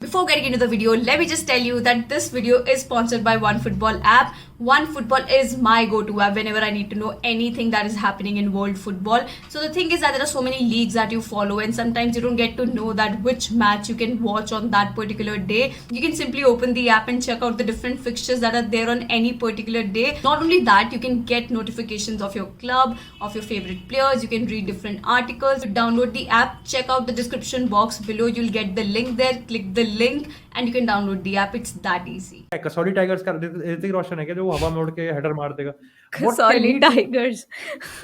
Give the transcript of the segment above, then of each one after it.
Before getting into the video, let me just tell you that this video is sponsored by OneFootball app. OneFootball is my go-to app whenever I need to know anything that is happening in world football. So the thing is that there are so many leagues that you follow, and sometimes you don't get to know that which match you can watch on that particular day. You can simply open the app and check out the different fixtures that are there on any particular day. Not only that, you can get notifications of your club, of your favorite players. You can read different articles. Download the app, check out the description box below. You'll get the link there. Click the link and you can download the app. It's that easy. Kasauli tigers का ऋतिक रोशन है क्या जो हवा में उड़ के header मार देगा? Kasauli tigers.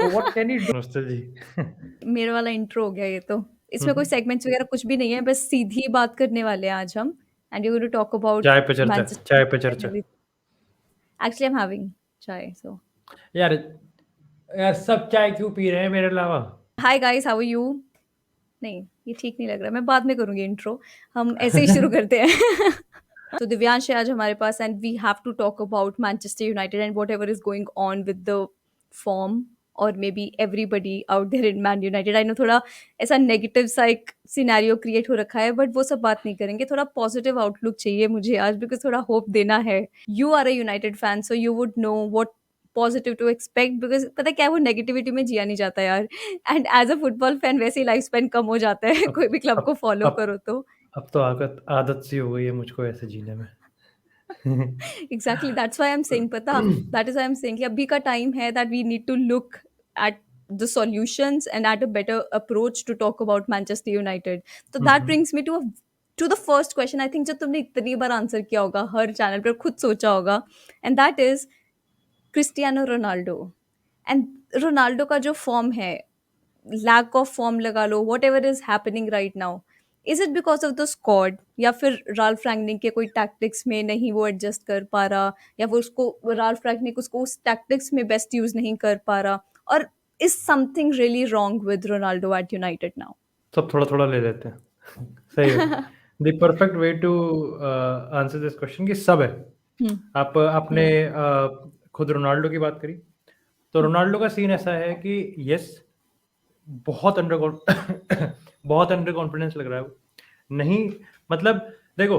What can he do? Nostalgia. मेरे वाला इंट्रो हो गया ये तो। इसमें कोई सेगमेंट्स वगैरह कुछ भी नहीं है, बस सीधी बात करने वाले हैं आज हम। And you going to talk about chai pe चर्चा, मैनचेस्टर चाय पे चर्चा। एक्चुअली आई एम हैविंग चाय सो। यार यार सब चाय क्यों पी रहे हैं मेरे अलावा? Hi guys, how are you? नहीं, ये ठीक नहीं लग रहा, मैं बाद में करूंगी इंट्रो, हम ऐसे ही शुरू करते हैं। तो दिव्यांश है आज हमारे पास and we have to talk about Manchester United and whatever is going on with the form और maybe everybody out there in Man United. I know थोड़ा ऐसा नेगेटिव सा एक सिनेरियो क्रिएट हो रखा है, बट वो सब बात नहीं करेंगे, थोड़ा पॉजिटिव आउटलुक चाहिए मुझे आज, बिकॉज थोड़ा होप देना है। You are a United fan so you would know what positive to expect, because पता है क्या है, वो नेगेटिविटी में जिया नहीं जाता यार। And as a football fan वैसे ही लाइफ स्पेन कम हो जाता है कोई भी क्लब को फॉलो करो तो। अब तो आदत सी हो गई है मुझको ऐसे जीने में। Exactly, that's why I'm saying, पता, that is why I'm saying कि अभी का टाइम है that we need to look at the solutions and at a better approach to talk about Manchester United. तो that brings me to the first question. I think जो तुमने इतनी बार answer किया होगा हर चैनल पर, खुद सोचा होगा, and that is Cristiano Ronaldo. And Ronaldo का जो फॉर्म है, लैक ऑफ फॉर्म लगा लो, whatever is happening right now, is it because of the squad या फिर राल्फ रैंगनिक के कोई टैक्टिक्स में नहीं वो एडजस्ट कर पा रहा, या फिर उसको राल्फ रैंगनिक उसको उस टैक्टिक्स में बेस्ट यूज नहीं कर पा रहा, और is something really wrong with Ronaldo at United now? सब थोड़ा थोड़ा ले लेते हैं। सही है। The perfect way to answer this question कि सब है। आपने खुद रोनाल्डो की बात करी, तो रोनाल्डो का सीन ऐसा है कि यस बहुत अंडर कॉन्फिडेंस लग रहा है वो। नहीं मतलब देखो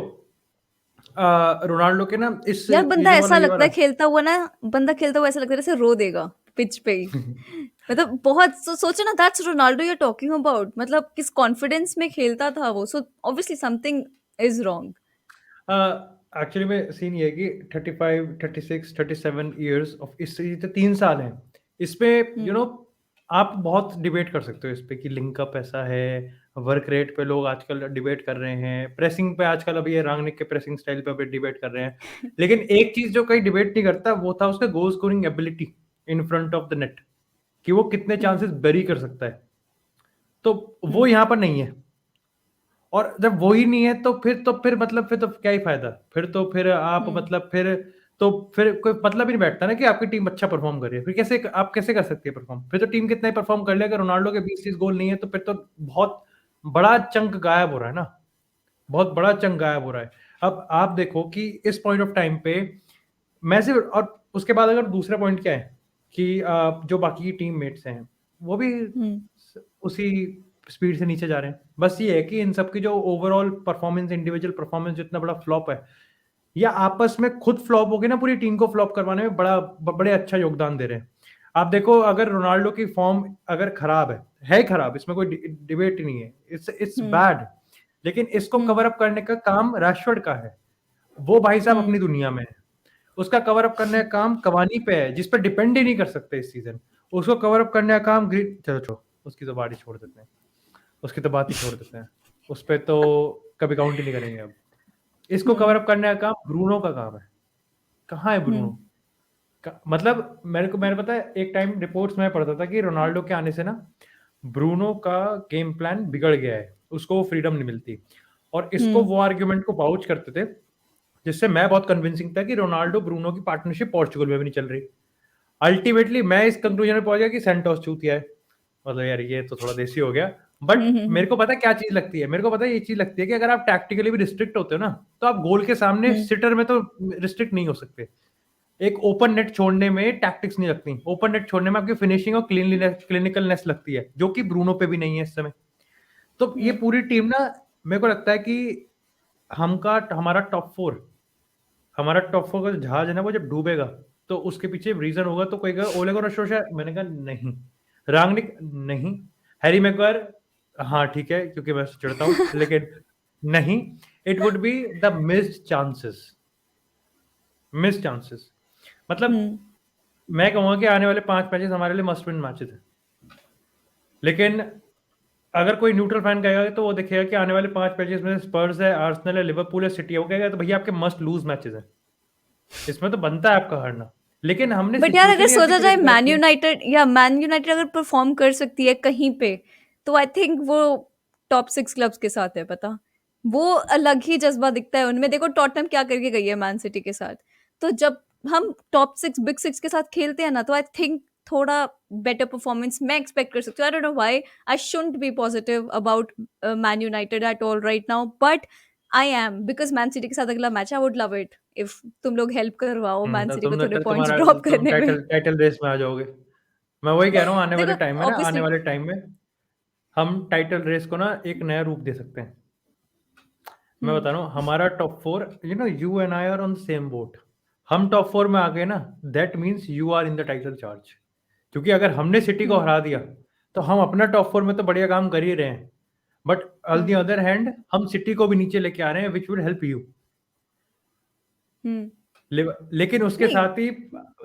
रोनाल्डो के ना इस यार बंदा ऐसा लगता है खेलता हुआ ना, बंदा खेलता हुआ ऐसा लगता है जैसे रो देगा पिच पे ही। मतलब बहुत सोचो ना, that's Ronaldo you are talking about, मतलब किस कॉन्फिडेंस में खेलता था वो, so obviously something is wrong. Actually में सीन ये है कि 35, 36, 37 इयर्स ऑफ इस 3 साल हैं इसमें, यू नो आप बहुत डिबेट कर सकते हो इस पे कि लिंकअप ऐसा है, वर्क रेट पे लोग आजकल डिबेट कर रहे हैं, प्रेसिंग पे आजकल अभी ये रांगनिक के प्रेसिंग स्टाइल पे अभी डिबेट कर रहे हैं। लेकिन एक चीज जो कहीं डिबेट नहीं करता वो था उसका goal scoring ability in front of the net, कि वो कितने चांसेस बेरी कर सकता है, तो वो यहाँ पर नहीं है। और जब वो ही नहीं है तो फिर मतलब फिर तो क्या ही फायदा, फिर आप मतलब फिर कोई मतलब ही नहीं बैठता ना कि आपकी टीम अच्छा परफॉर्म कर रही है। फिर कैसे आप कैसे कर सकती है परफॉर्म? फिर तो टीम कितना ही परफॉर्म कर ले, अगर रोनाल्डो के 20-30 गोल नहीं है तो फिर तो बहुत बड़ा चंक गायब हो रहा है ना, बहुत बड़ा चंक गायब हो रहा है। अब आप देखो कि इस पॉइंट ऑफ टाइम पे मैं सिर्फ, और उसके बाद अगर दूसरा पॉइंट क्या है कि जो बाकी की टीम मेट्स हैं वो भी उसी स्पीड से नीचे जा रहे हैं। बस ये है कि इन सबकी जो ओवरऑल परफॉर्मेंस, इंडिविजुअल परफॉर्मेंस जितना बड़ा फ्लॉप है, या आपस में खुद फ्लॉप हो गए ना, पूरी टीम को फ्लॉप करवाने में बड़े अच्छा योगदान दे रहे हैं। आप देखो अगर रोनाल्डो की फॉर्म अगर खराब है खराब, इसमें कोई डिबेट ही नहीं है, इट्स बैड, लेकिन इसको कवर अप करने का काम रैशफोर्ड का है। वो भाई साहब अपनी दुनिया में है, उसका कवर अप करने का काम कवानी पे है, जिस पर डिपेंड ही नहीं कर सकते इस सीजन। उसको कवर अप करने का काम चलो उसकी तो बात ही छोड़ देते हैं, उसकी तो बात ही छोड़ देते हैं, उस पर तो कभी काउंट ही नहीं करेंगे। अब इसको कवर अप करने का काम ब्रूनो का काम है। कहाँ है ब्रूनो? मतलब मैंने पता है एक टाइम रिपोर्ट्स में पढ़ता था कि रोनाल्डो के आने से ना ब्रूनो का गेम प्लान बिगड़ गया है, उसको फ्रीडम नहीं मिलती, और इसको वो आर्ग्यूमेंट को वाउच करते थे, जिससे मैं बहुत कन्विंसिंग था कि रोनाल्डो ब्रूनो की पार्टनरशिप पोर्चुगल में भी नहीं चल रही। अल्टीमेटली मैं इस कंक्लूजन में पहुंच गया कि सेंटोस चूतिया है। मतलब यार ये तो थोड़ा देसी हो गया, बट मेरे को पता है क्या चीज लगती है, मेरे को पता है ये चीज लगती है कि अगर आप टैक्टिकली भी रिस्ट्रिक्ट होते हो ना, तो आप गोल के सामने सिटर में तो रिस्ट्रिक्ट नहीं हो सकते। एक ओपन नेट छोड़ने में टैक्टिक्स नहीं लगती, ओपन नेट छोड़ने में आपकी फिनिशिंग और क्लिनिकलनेस लगती है, जो कि ब्रूनो पे भी नहीं है इस समय। तो ये पूरी टीम ना, मेरे को लगता है कि हमारा टॉप 4 का जो जहाज है ना, वो जब डूबेगा तो उसके पीछे रीजन होगा, तो कोई कहेगा ओले गुनार सोल्शर, मैंने कहा नहीं, रांगनिक नहीं, हैरी मैग्वायर हाँ ठीक है क्योंकि मैं चिढ़ता हूँ, लेकिन नहीं, it would be the miss chances. मतलब हम्म मैं कहूंगा कि आने वाले 5 मैचेस हमारे लिए मस्ट विन मैचेस हैं, लेकिन अगर कोई न्यूट्रल फैन कहेगा तो वो देखेगा कि आने वाले 5 मैचेस में स्पर्स है, आर्सेनल है, लिवरपूल है, सिटी है, वो कहेगा तो भैया आपके मस्ट लूज मैचेस हैं, इसमें तो बनता है आपका हारना, लेकिन हमने बट यार, अगर सिचुएशन ही ऐसी सोचा जाए क्रिएट कर रखी है। मैन यूनाइटेड अगर परफॉर्म कर सकती है कहीं पे, तो आई थिंक वो टॉप 6 क्लब्स के साथ है, पता। वो अलग ही जज्बा दिखता है उनमें। देखो टॉटनहम क्या करके गई है मैन सिटी के साथ। तो जब हम टॉप 6 बिग 6 के साथ खेलते हैं ना, तो आई थिंक थोड़ा बेटर परफॉर्मेंस मैं एक्सपेक्ट कर सकती हूँ। I don't know why I shouldn't be positive about man United at all right now, but I am, because man city के साथ अगला match, I would love it if तुम लोग हेल्प करवाओ मैन तो सिटी को थोड़े फिर पॉइंट्स ड्रॉप तुम करने में। टाइटल रेस में आ जाओगे। मैं वही कह रहा हूँ, देखो आने ऑब्वियसली। वाले टाइम में हम टाइटल रेस को ना एक नया रूप दे सकते हैं। मैं हम्म बता रहा हूँ, हमारा top 4, you and I are on same boat. हम टॉप 4 में आ गए ना, that means you are in the title charge, क्योंकि अगर हमने सिटी को हम्म हरा दिया तो हम अपना टॉप 4 में तो बढ़िया काम कर ही रहे हैं, but on the hmm other hand हम सिटी को भी नीचे लेके आ रहे हैं, विच विल हेल्प यू। हम्म लेकिन उसके नहीं। साथ ही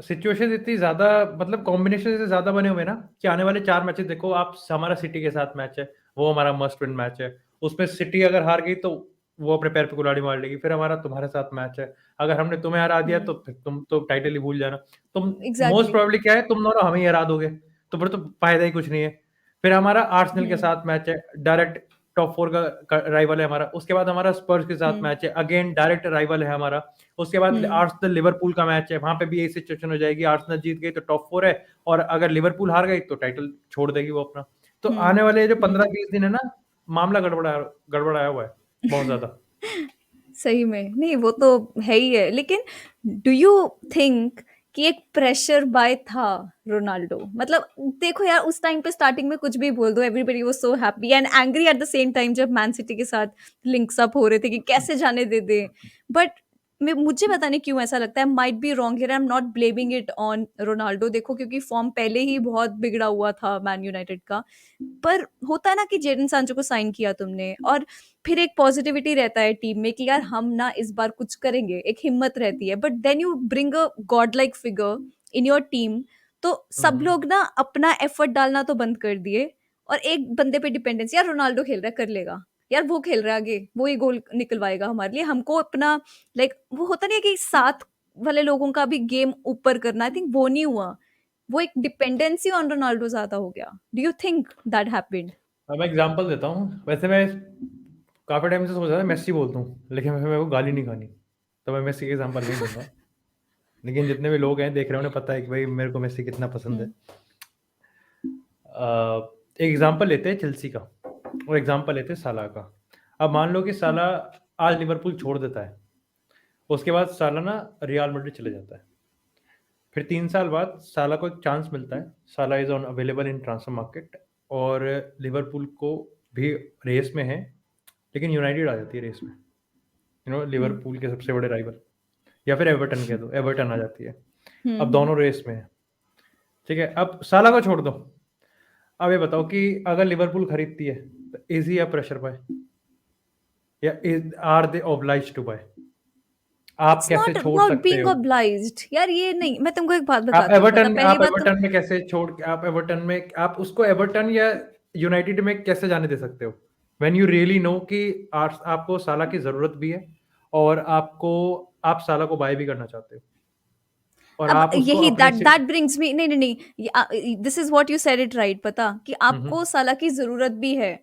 सिचुएशन इतनी ज्यादा, मतलब कॉम्बिनेशन इतने ज्यादा बने हुए हैं ना कि आने वाले 4 मैचेस देखो आप, हमारा सिटी के साथ मैच है, वो हमारा मस्ट विन मैच है, उसमें सिटी अगर हार गई तो वो अपने पैर पे कुल्हाड़ी मार लेगी, फिर हमारा तुम्हारे साथ मैच है, अगर हमने तुम्हें हरा दिया तो फिर तुम तो टाइटल ही भूल जाना, तुम मोस्ट एग्जैक्टली। प्रोबेबली क्या है, तुम दोनों हमें ही हरा दोगे, तो फिर तो फायदा ही कुछ नहीं है। फिर हमारा आर्सेनल के हम्म साथ मैच है, डायरेक्ट टॉप 4 का राइवल है हमारा, उसके बाद हमारा स्पर्स के साथ हम्म मैच है, अगेन डायरेक्ट राइवल है हमारा, उसके बाद हम्म आर्सेनल लिवरपूल का मैच है, वहां पे भी यही सिचुएशन हो जाएगी, आर्सेनल जीत गई तो टॉप 4 है, और अगर लिवरपूल हार गई तो टाइटल छोड़ देगी वो अपना। तो हम्म आने वाले जो हम्म 15-20 दिन है ना, मामला गड़बड़ाया हुआ है बहुत ज्यादा। सही में। नहीं, वो तो है ही है, लेकिन डू यू थिंक कि एक प्रेशर बाय था रोनाल्डो? मतलब देखो यार, उस टाइम पे स्टार्टिंग में कुछ भी बोल दो, everybody was so happy and angry at the same time, जब मैन सिटी के साथ लिंक्स अप हो रहे थे कि कैसे जाने दे दे। बट मुझे पता नहीं क्यों ऐसा लगता है, might be wrong here, I am not blaming it on Ronaldo. देखो क्योंकि फॉर्म पहले ही बहुत बिगड़ा हुआ था मैन यूनाइटेड का। पर होता है ना कि जेडन सांचो को साइन किया तुमने, और फिर एक पॉजिटिविटी रहता है टीम में कि यार हम ना इस बार कुछ करेंगे, एक हिम्मत रहती है। But then you bring a god like figure in your team, तो सब हम्म। लोग ना अपना एफर्ट डालना तो बंद कर दिए, और एक बंदे पे डिपेंडेंस, यार रोनाल्डो खेल रहा है कर लेगा, यार वो खेल रहा है आगे, वो ही गोल निकलवाएगा हमारे लिए। हमको अपना लाइक वो होता नहीं है कि साथ वाले लोगों का भी गेम ऊपर करना, आई थिंक वो नहीं हुआ। वो एक डिपेंडेंसी ऑन रोनाल्डो ज्यादा हो गया। Do you think that happened? अब मैं एग्जांपल देता हूँ, वैसे मैं काफी टाइम से सोच रहा था मेसी बोल दूं, लेकिन फिर मेरे को गाली नहीं खानी, तो मैं मेसी के एग्जांपल नहीं दूंगा, लेकिन जितने भी लोग हैं देख रहे हैं उन्हें पता है कि भाई मेरे को मेसी कितना पसंद है। हम्म एक एग्जांपल लेते हैं चेल्सी का, और एग्जांपल लेते हैं साला का। अब मान लो कि साला आज लिवरपूल छोड़ देता है, उसके बाद साला ना रियल मैड्रिड चले जाता है, फिर 3 साल बाद साला को एक चांस मिलता है, साला is on available in transfer market, और लिवरपूल को भी रेस में है, लेकिन यूनाइटेड आ जाती है रेस में, हम्म लिवरपूल के सबसे बड़े राइवल, या फिर एवर्टन कह दो, एवर्टन आ जाती है। अब हम्म दोनों रेस में है, ठीक है, अब साला को छोड़ दो। अब ये बताओ कि अगर लिवरपूल खरीदती है तो is he a pressure buy, या are they oblige to buy? आप इट्स कैसे नॉट छोड़ अबाउट सकते बीइंग हो? ऑब्लाइज्ड यार, ये नहीं। मैं तुमको एक बात बताती हूँ, पता पहली आप बात तो एवर्टन में कैसे छोड़ के, आप एवर्टन में आप उसको एवर्टन या यूनाइटेड में कैसे जाने दे सकते हो, व्हेन यू रियली नो कि आपको साला की जरूरत भी है, और आप साला को बाय भी करना चाहते हो, और अब आप उसको यही अपने दैट दैट ब्रिंग्स मी, नहीं नहीं नहीं, this is what you said it right, पता कि हम्म आपको साला की जरूरत भी है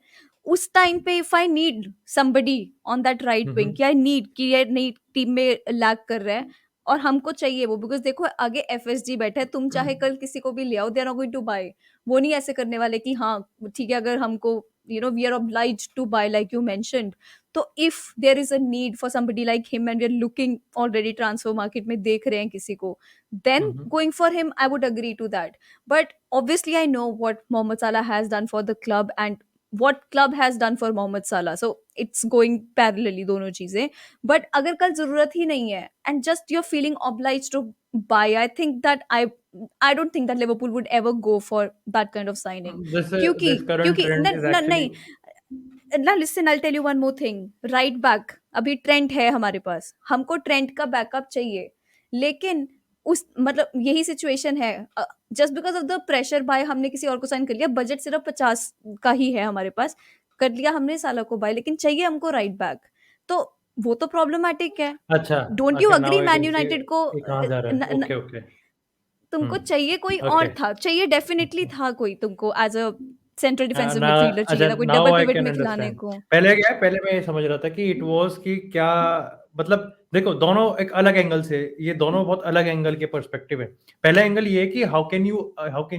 उस टाइम पे। If I need somebody on that right wing, hmm कि आई नीड कि ये नहीं टीम में लैग कर रहा है और हमको चाहिए वो, बिकॉज देखो आगे एफएसजी बैठा है, तुम चाहे कल किसी को भी ले आओ, they are not going to buy. वो नहीं ऐसे करने वाले कि हाँ ठीक है, अगर हमको we are obliged to buy like you mentioned. तो if there is a need for somebody like him and we are looking already transfer market में देख रहे हैं किसी को, then hmm going for him I would agree to that. But obviously I know what Mohamed Salah has done for the club, and what club has done for Mohamed Salah. So it's going parallelly दोनों चीजें. But अगर कल जरूरत ही नहीं है and just you're feeling obliged to buy, I think that I don't think that Liverpool would ever go for that kind of signing. क्योंकि This current क्योंकि trend is नहीं, actually ना listen, I tell you one more thing. Right back अभी Trent है हमारे पास, हमको Trent का backup चाहिए, लेकिन उस मतलब यही सिचुएशन है. Just because of the pressure by हमने किसी और को साइन कर लिया, बजट सिर्फ 50 का ही है हमारे पास, कर लिया हमने साला को बाय, लेकिन चाहिए हमको राइट बैक. तो वो तो प्रॉब्लमेटिक है. अच्छा don't you okay, agree now I man can see United को ये कहाँ जा रहा है. Okay, okay. तुमको चाहिए कोई Okay. और था, चाहिए डेफिनेटली था कोई तुमको एज अ सेंट्रल डिफेंसिव ना मिडफील्डर चाहिए था, कोई now double I pivot can में खिलाने अंडरस्टैंड. को. पहले क्या है, पहले मैं ये समझ रहा था कि इट वाज कि क्या मतलब देखो दोनों एक अलग एंगल से, ये दोनों बहुत अलग एंगल के पर्सपेक्टिव है. पहला एंगल ये है कि how can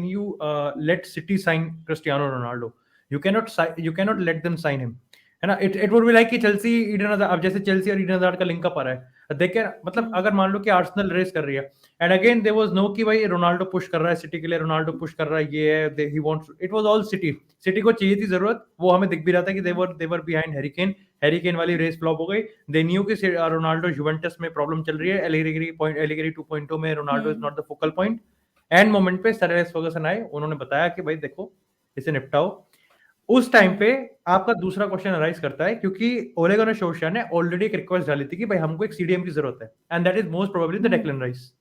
you let City sign Cristiano Ronaldo. You cannot let them sign him, है ना. इट वुड बी लाइक कि चेल्सी ईडन हज़ार्ड, अब जैसे चेल्सी और ईडन हज़ार्ड का लिंक अप आ रहा है, देखे मतलब अगर मान लो कि आर्सेनल रेस कर रही है and again there was no कि भाई रोनाल्डो पुश कर रहा है सिटी के लिए, रोनाल्डो पुश कर रहा है, ये है he wants, it was all city को चाहिए थी जरूरत, वो हमें दिख भी रहा था कि दे वर बिहाइंड हैरी केन वाली रेस फ्लॉप हो गई. दे न्यू कि रोनाल्डो जुवेंटस में प्रॉब्लम चल रही है, एलिग्री 2.0 में Ronaldo is not the focal point. End moment पे सर एलेक्स फर्गसन आए, उन्होंने बताया कि भाई देखो इसे निपटाओ. उस टाइम पे आपका दूसरा क्वेश्चन अराइज करता है क्योंकि ओले गुनर सोल्शर ने ऑलरेडी एक रिक्वेस्ट डाली थी कि भाई हमको एक सीडीएम की जरूरत है, and that is most probably the Declan rice.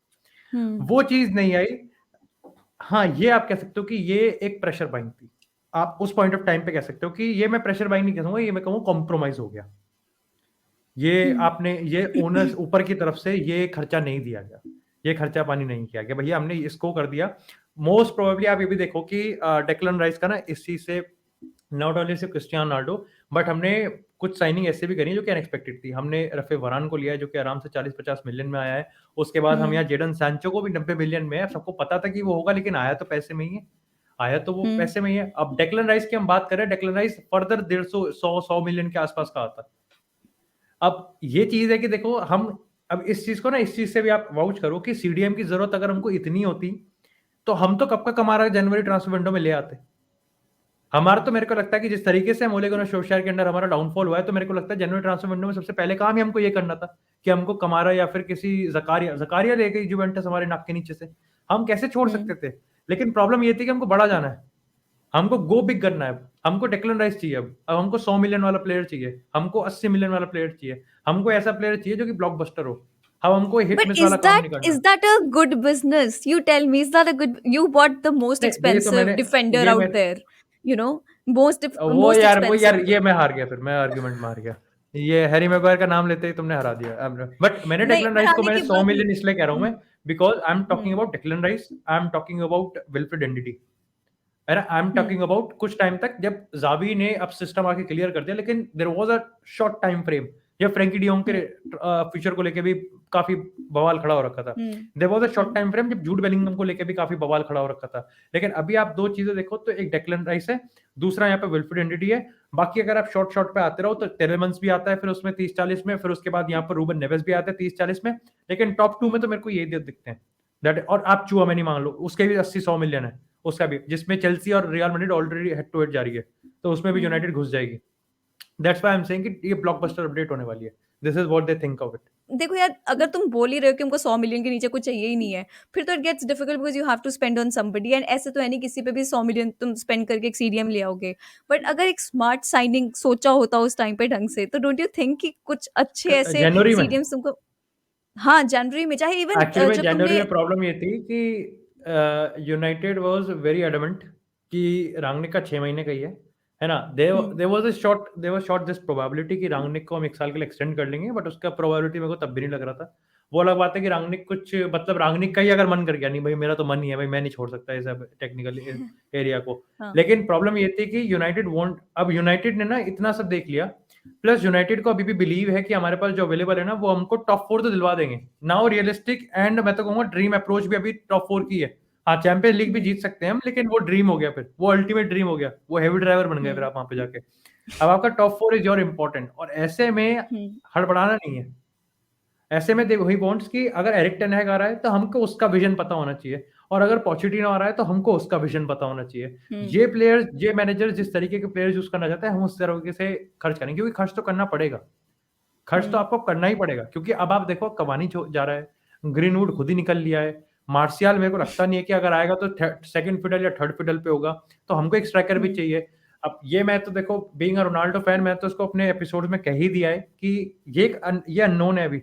वो चीज नहीं आई. हाँ, ये आप कह सकते हो कि ये एक प्रेशर बाइंग थी. आप उस पॉइंट ऑफ टाइम पे कह सकते हो कि ये मैं प्रेशर बाइंग नहीं कहूंगा, ये मैं कहूंगा कॉम्प्रोमाइज हो गया. ये आपने ये ओनर्स ऊपर की तरफ से ये खर्चा नहीं दिया गया, ये खर्चा पानी नहीं किया गया, भैया हमने इसको कर दिया. मोस्ट प्रोबेबली आप ये भी देखो कि डेक्लन राइस का ना इस चीज से नॉट ओनली सिर्फ क्रिस्टियानो रोनाल्डो, बट हमने कुछ साइनिंग ऐसे भी करी जो कि अनएक्सपेक्टेड थी. हमने रफे वरान को लिया जो कि आराम से 40-50 मिलियन में आया है. उसके बाद हम यहाँ जेडन सैंचो को भी 90 मिलियन में है. सबको पता था कि वो होगा, लेकिन आया तो पैसे में ही है, आया तो वो पैसे में ही है. अब डेक्लन राइस की हम बात करें, डेक्लन राइस फर्दर 150-100 मिलियन के आसपास का आता. अब ये चीज है कि देखो हम अब इस चीज को ना, इस चीज से भी आप वाउच करो कि सीडीएम की जरूरत अगर हमको इतनी होती तो हम तो कब का कमारा जनवरी ट्रांसफर विंडो में ले आते. हमारा तो मेरे को लगता है कि जिस तरीके से ओले गुनर सोल्शर के अंदर हमारा डाउनफॉल हुआ है, तो मेरे को लगता है जनवरी ट्रांसफर विंडो में सबसे पहले काम ही हमको ये करना था कि हमको कमारा या फिर किसी जकारिया ले गई जुवेंटस हमारे नाक के नीचे से, हम कैसे छोड़ सकते थे. लेकिन प्रॉब्लम ये थी कि हमको बड़ा जाना है, हमको गो बिग करना है. हमको डेक्लन राइस चाहिए, अब हमको 100 मिलियन वाला प्लेयर चाहिए, हमको 80 मिलियन वाला प्लेयर चाहिए, हमको ऐसा प्लेयर चाहिए जो कि ब्लॉकबस्टर हो. अब हमको हिट But मिस वाला काम नहीं करना. is that a good business? You tell me, is that a good? You bought the most नहीं, ये तो expensive मैंने defender ये out मैं there. You know, most वो यार expensive. ये मैं हार गया, फिर मैं आर्गुमेंट मार गया. ये हैरी मैग्वायर का नाम लेते ही तुमने हरा दिया. बट मैंने नहीं, डेक्लन राइस को हराने मैंने की 100 बात मिलियन इसलिए कह रहा हूं मैं, because I am talking hmm, about Declan rice, I am talking about Wilfred entity, I am talking about कुछ टाइम तक जब जावी ने अब सिस्टम आके क्लियर कर दिया, लेकिन there was a short time frame जब फ्रैंकी डियोंग के फ्यूचर को लेके भी काफी बवाल खड़ा हो रखा था. There was a short time frame जब जूड बेलिंगम को लेके भी काफी बवाल खड़ा हो रखा था. लेकिन अभी आप दो चीजें देखो तो एक डेक्लन राइस है, दूसरा यहाँ पे विल्फ्रेड एंडिटी है. बाकी अगर आप शॉर्ट पे आते रहो तो टेलेमंस भी आता है फिर उसमें 30-40 में, फिर उसके बाद यहाँ पर रूबन नेवेस भी आता है 30-40 में. लेकिन टॉप 2 में तो मेरे को ये दिखते हैं दैट, और आप चुआमेनी मान लो, उसके भी 80-100 मिलियन है उसका भी, जिसमें चेल्सी और Real Madrid already head to head जा रही है, तो उसमें भी यूनाइटेड घुस जाएगी. That's why I am saying कि ये ब्लॉकबस्टर अपडेट होने वाली है. This is what they think of it. देखो यार, अगर तुम बोल ही रहे हो कि हमको 100 मिलियन के नीचे कुछ चाहिए ही नहीं है, फिर तो it gets difficult because you have to spend on somebody. And ऐसे तो है नहीं किसी पे भी 100 मिलियन तुम स्पेंड करके एक सीडीएम ले आओगे. बट अगर एक स्मार्ट साइनिंग सोचा होता उस टाइम पे ढंग से, तो डोंट यू थिंक कि कुछ अच्छे ऐसे जनवरी में सीडीएम्स तुमको, हाँ जनवरी में, चाहे इवन एक्चुअली में जब जनवरी तुमने में प्रॉब्लम ये थी कि यूनाइटेड वाज वेरी एडमेंट कि रांगनिक का 6 महीने का ही है ना. There was short this probability कि रांगनिक को हम 1 साल के लिए एक्सटेंड कर लेंगे, बट उसका प्रोबेबिलिटी मेरे को तब भी नहीं लग रहा था. वो अलग बात है कि रांगनिक कुछ मतलब रांगनिक का ही अगर मन कर गया, नहीं भाई मेरा तो मन ही है भाई, मैं नहीं छोड़ सकता इस टेक्निकल एरिया को. हाँ. लेकिन प्रॉब्लम ये थी कि यूनाइटेड वॉन्ट, अब यूनाइटेड ने ना इतना सब देख लिया, प्लस यूनाइटेड को अभी भी बिलीव है कि हमारे पास जो अवेलेबल है ना वो हमको टॉप 4 तो दिलवा देंगे. नाउ रियलिस्टिक एंड मैं तो कहूंगा ड्रीम अप्रोच भी अभी टॉप 4 की है. हाँ, चैंपियंस लीग भी जीत सकते हैं हम, लेकिन वो ड्रीम हो गया, फिर वो अल्टीमेट ड्रीम हो गया, वो हेवी ड्राइवर बन गए फिर आप वहां पे जाके. अब आपका टॉप 4 इज योर इंपॉर्टेंट, और ऐसे में हड़बड़ाना नहीं है. ऐसे में देखो ही वांट्स कि अगर एरिक टेन हैग आ रहा है तो हमको उसका विजन पता होना चाहिए, और अगर पोचेटिनो आ रहा है तो हमको उसका विजन पता होना चाहिए। ये प्लेयर्स, ये मैनेजर जिस तरीके के प्लेयर्स यूज करना चाहते हैं, हम उस तरीके से खर्च करेंगे, क्योंकि खर्च तो करना पड़ेगा, खर्च तो आपको करना ही पड़ेगा। क्योंकि अब आप देखो कवानी जा रहा है, ग्रीनवुड खुद ही निकल लिया है, मार्शियल मेरे को लगता नहीं है कि अगर आएगा तो सेकंड फिडल या थर्ड फिडल पे होगा, तो हमको एक स्ट्राइकर भी चाहिए। अब ये मैं तो देखो बीइंग अ रोनाल्डो फैन, मैं तो उसको अपने एपिसोड में कह ही दिया है कि ये अननोन है अभी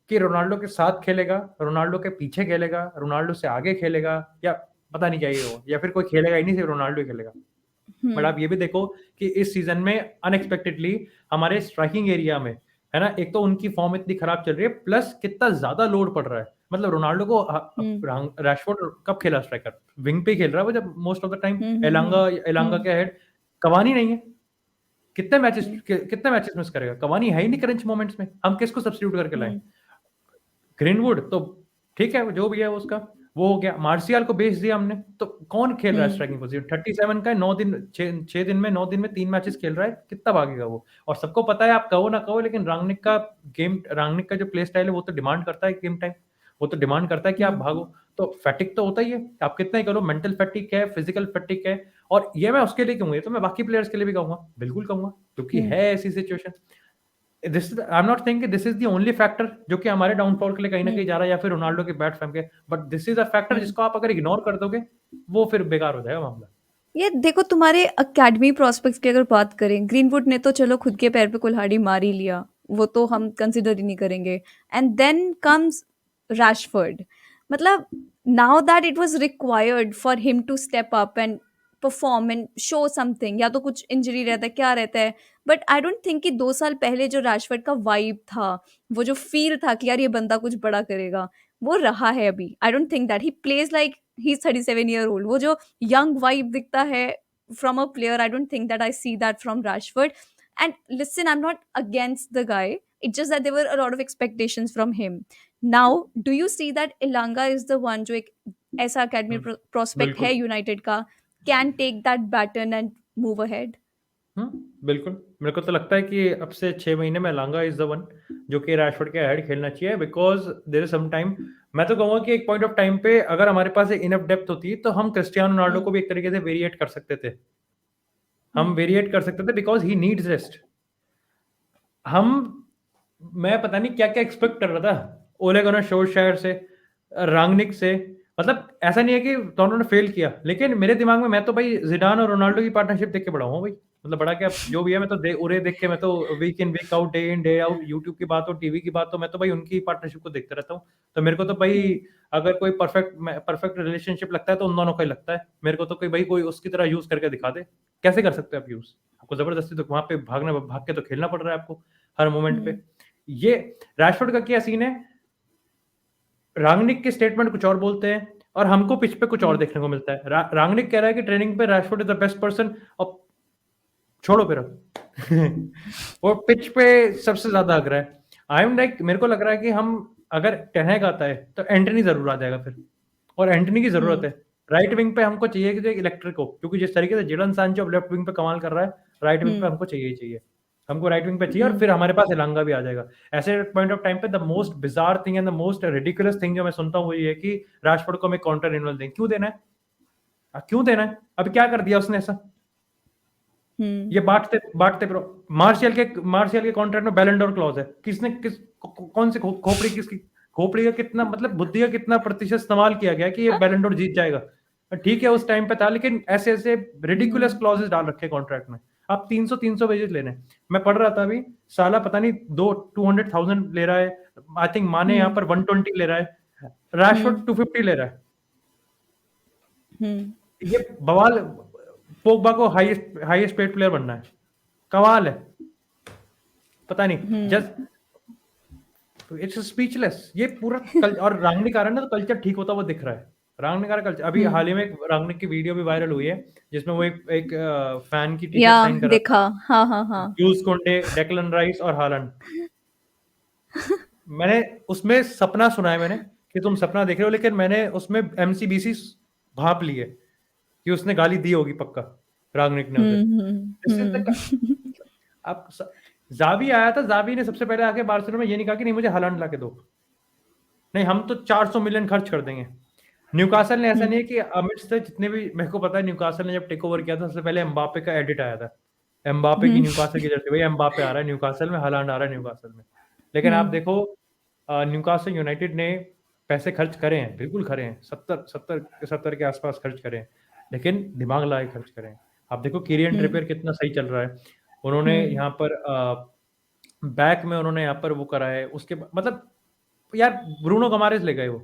कि रोनाल्डो के साथ खेलेगा, रोनाल्डो के पीछे खेलेगा, रोनाल्डो से आगे खेलेगा, या पता नहीं क्या ये हो, या फिर कोई खेलेगा ही नहीं, सिर्फ रोनाल्डो ही खेलेगा। बट आप ये भी देखो कि इस सीजन में अनएक्सपेक्टेडली हमारे स्ट्राइकिंग एरिया में, है ना, एक तो उनकी फॉर्म इतनी खराब चल रही है, प्लस कितना ज्यादा लोड पड़ रहा है। मतलब रोनाल्डो को रैशफोर्ड कब खेला स्ट्राइकर, विंग पे खेल रहा है वो, जब मोस्ट ऑफ द टाइम एलांगा के हेड कवानी नहीं है। कितने मैचेस मिस करेगा, कवानी है ही नहीं क्रंच मोमेंट्स में, हम किसको सब्स्टिट्यूट करके लाएं? ग्रीनवुड तो ठीक है, जो भी है उसका वो हो गया, मार्शियल को बेच दिया हमने, तो कौन खेल रहा है स्ट्राइकिंग पोजीशन? 37 का है, 9 दिन 6 दिन में 9 दिन में 3 मैचेस खेल रहा है, कितना भागेगा वो? और सबको पता है, आप कहो ना कहो, लेकिन रांगनिक का जो प्ले स्टाइल है वो तो डिमांड करता है गेम टाइम, वो तो डिमांड करता है कि आप भागो। तो फैटिक तो होता ही है, आप कितना ही करो, मेंटल फैटिक है, फिजिकल फैटिक है। और ये मैं उसके लिए कहूंगा, ये तो मैं बाकी प्लेयर्स के लिए भी कहूंगा, बिल्कुल कहूंगा, क्योंकि है ऐसी situation. I am not thinking this is the only factor जो कि हमारे डाउनफॉल के लिए कहीं ना कहीं जा रहा है, या फिर रोनाल्डो के बैड फॉर्म के, but this is a factor जिसको आप अगर इग्नोर कर दोगे, वो फिर बेकार हो जाएगा मामला। ये देखो, तुम्हारे अकेडमी प्रोस्पेक्ट्स की अगर बात करें, ग्रीनवुड ने तो चलो खुद के पैर पे कुल्हाड़ी मार ही लिया, वो तो हम कंसिडर ही नहीं करेंगे। And then comes Rashford. मतलब now that it was required for him to step up and perform and show something, या तो कुछ इंजरी रहता है, क्या रहता है, बट आई डोंट थिंक कि 2 साल पहले जो रैशफोर्ड का वाइब था, वो जो फील था कि यार ये बंदा कुछ बड़ा करेगा, वो रहा है अभी। I don't think that he plays like he is 37 year old। वो जो young vibe दिखता है from a player, I don't think that I see that from Rashford. And listen, I'm not against the guy, it's just that there were a lot of expectations from him. Now do you see that Elanga is the one जो एक ऐसा academy prospect है United का, can take that baton and move ahead? बिल्कुल, मेरे को तो लगता है कि अब से 6 महीने में लांगा इज द वन जो कि रैशफोर्ड के हेड खेलना चाहिए, because there is some time, मैं तो कहूंगा कि एक पॉइंट ऑफ टाइम पे अगर हमारे पास इनफ डेप्थ होती तो हम क्रिस्टियानो रोनाल्डो को भी एक तरीके से वेरिएट कर सकते थे, हम वेरिएट कर सकते थे, बिकॉज ही नीड्स रेस्ट। मैं पता नहीं क्या क्या एक्सपेक्ट कर रहा था ओले गुनार सोल्शायर से, रांगनिक से, मतलब ऐसा नहीं है कि दोनों ने फेल किया, लेकिन मेरे दिमाग में मैं तो भाई जिडान और रोनाल्डो की पार्टनरशिप देख के बड़ा हूँ भाई, मतलब बड़ा क्या जो भी है, मैं तो उरे देख के, मैं तो week in week out, day in day out, YouTube की बात हो, टीवी की बात हो, मैं तो भाई उनकी पार्टनरशिप को देखते रहता हूँ। तो मेरे को तो भाई अगर कोई परफेक्ट रिलेशनशिप लगता है तो उन दोनों का ही लगता है मेरे को, तो कोई उसकी तरह यूज करके दिखा दे। कैसे कर सकते हो आप यूज? आपको जबरदस्ती तो वहां पे भाग के तो खेलना पड़ रहा है आपको हर मोमेंट पे। ये रैशफोर्ड का क्या सीन है, रांगनिक के स्टेटमेंट कुछ और बोलते हैं और हमको पिच पे कुछ और देखने को मिलता है। रांगनिक कह रहा है कि ट्रेनिंग पे Rashford is the best person, और छोड़ो फिर वो पिच पे सबसे ज्यादा लग रहा है। आई एम लाइक, मेरे को लग रहा है कि हम अगर टेन हैग आता है तो एंटनी जरूर आ जाएगा फिर, और एंटनी की जरूरत है। राइट विंग पे हमको चाहिए कि इलेक्ट्रिक हो, क्योंकि जिस तरीके से जेडन सांचो लेफ्ट विंग पे कमाल कर रहा है, राइट विंग पे हमको चाहिए, हमको राइट विंग पे चाहिए, और फिर हमारे पास एलांगा भी आ जाएगा। ऐसे पॉइंट ऑफ टाइम पे the most bizarre thing and the most ridiculous thing जो मैं सुनता हूँ वो ये है कि रैशफोर्ड को हमें काउंटर रिन्यूअल दें। क्यों देना है, क्यों देना है? अभी क्या कर दिया उसने ऐसा? ये बांटते मार्शियल के कॉन्ट्रैक्ट में बैलेंडोर क्लॉज है, कौन से खोपड़ी का कितना, मतलब बुद्धि का कितना प्रतिशत इस्तेमाल किया गया कि ये बैलेंडोर जीत जाएगा? ठीक है उस टाइम पे था, लेकिन ऐसे रिडिकुलस क्लॉजेस डाल रखे कॉन्ट्रैक्ट में। आप 300 वेजेस लेने, मैं पढ़ रहा था अभी, साला पता नहीं 200,000 ले रहा है, आई थिंक माने यहाँ पर 120 ले रहा है, रैशफोर्ड 250 ले रहा है। ये बवाल, पोग्बा को हाईएस्ट पेड प्लेयर बनना है, कमाल है, पता नहीं, जस्ट इट्स स्पीचलेस ये पूरा और रांगनिक आ रहा है ना, तो कल्चर ठीक होता वो दिख रहा है। रांगनिक का कल्चर, अभी हाल ही में रांगनिक की वीडियो भी वायरल हुई है जिसमें वो एक फैन की टी-शर्ट साइन कर रहा देखा, हाँ यूज कोंटे, डेक्लन राइस और हालैंड। मैंने उसमें सपना सुना है मैंने कि तुम सपना देख रहे हो, लेकिन मैंने उसमें एमसीबीसी भाप ली है कि उसने गाली दी होगी पक्का रांगनिक ने उसे। अब जावी आया था, जावी ने सबसे पहले आके बार्सिलोना में ये नहीं कहा कि नहीं मुझे हालैंड ला के दो, नहीं हम तो 400 मिलियन खर्च कर देंगे। न्यूकासल ने ऐसा हम्म नहीं है कि अमिट से जितने भी मेरे को पता है, न्यूकासल ने जब टेक ओवर किया था सबसे पहले एम्बापे का एडिट आया था, एम्बापे की हम्म न्यूकासल की जर्सी, भाई एम्बापे आ रहा है न्यूकासल में, हालांड आ रहा है न्यूकासल में। लेकिन आप हम्म देखो न्यूकासल यूनाइटेड ने पैसे खर्च करे हैं, बिल्कुल करे हैं, 70 के आसपास खर्च करे हैं, लेकिन दिमाग लगा के खर्च करे हैं। आप देखो किरियन हम्म ट्रिपियर कितना सही चल रहा है, उन्होंने हम्म यहाँ पर बैक में उन्होंने यहाँ पर वो करा है, उसके मतलब यार ब्रूनो गमारेस ले गए वो,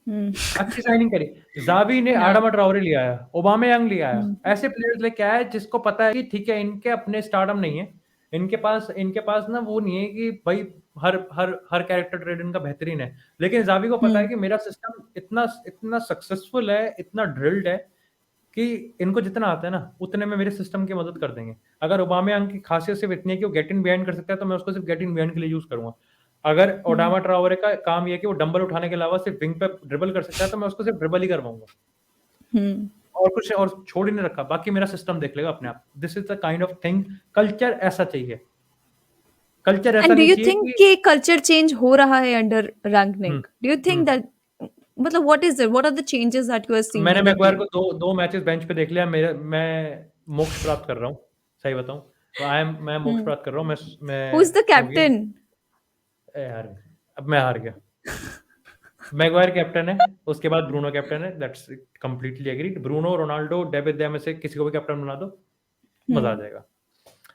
हम्म अच्छी साइनिंग करी। जावी ने हाँ आडामा ट्राओरे लिया है, ओबामेयांग लिया है, हम्म ऐसे प्लेयर्स लेके आया है जिसको पता है कि ठीक है इनके अपने स्टारडम नहीं है, इनके पास ना वो नहीं है कि भाई हर हर हर कैरेक्टर ट्रेड इनका बेहतरीन है, लेकिन जावी को पता है हम्म कि मेरा सिस्टम इतना इतना सक्सेसफुल है, इतना ड्रिल्ड है कि इनको जितना आता है ना उतने में मेरे सिस्टम की मदद कर देंगे। अगर ओबामेयांग की खासियत सिर्फ इतनी है कि वो गेट इन बिहाइंड कर सकता है, तो मैं उसको सिर्फ गेट इन बिहाइंड के लिए यूज करूंगा। अगर हम्म ओडामा ट्राओरे का काम ये है कि वो डंबल उठाने के अलावा सिर्फ विंग पे ड्रिबल कर सकता है, तो मैं उसको सिर्फ ड्रिबल ही करवाऊंगा, हम्म और कुछ और छोड़ ही नहीं रखा, बाकी मेरा सिस्टम देख लेगा अपने आप। This is the kind of thing, culture ऐसा चाहिए, कल्चर ऐसा एंड डू नहीं यू चाहिए थिंक कि कि कल्चर चेंज हो रहा है under Rangnick? Do you think hmm. That, मतलब what is it, what are the changes that you are seeing मैंने इन द मैगवायर को टीम? दो मैचेस बेंच पे देख लिया, मैं मोक्ष प्राप्त कर रहा हूँ, सही बताऊं तो मैं मोक्ष हम्म प्राप्त कर रहा हूँ, हु इज द क्योंकि कैप्टन? यार अब मैं हार गया। मैगवायर कैप्टन है, उसके बाद ब्रूनो कैप्टन है, that's completely agreed. Bruno, Ronaldo, David दे में से किसी को भी कैप्टन बना दो, मजा आ हम्म जाएगा,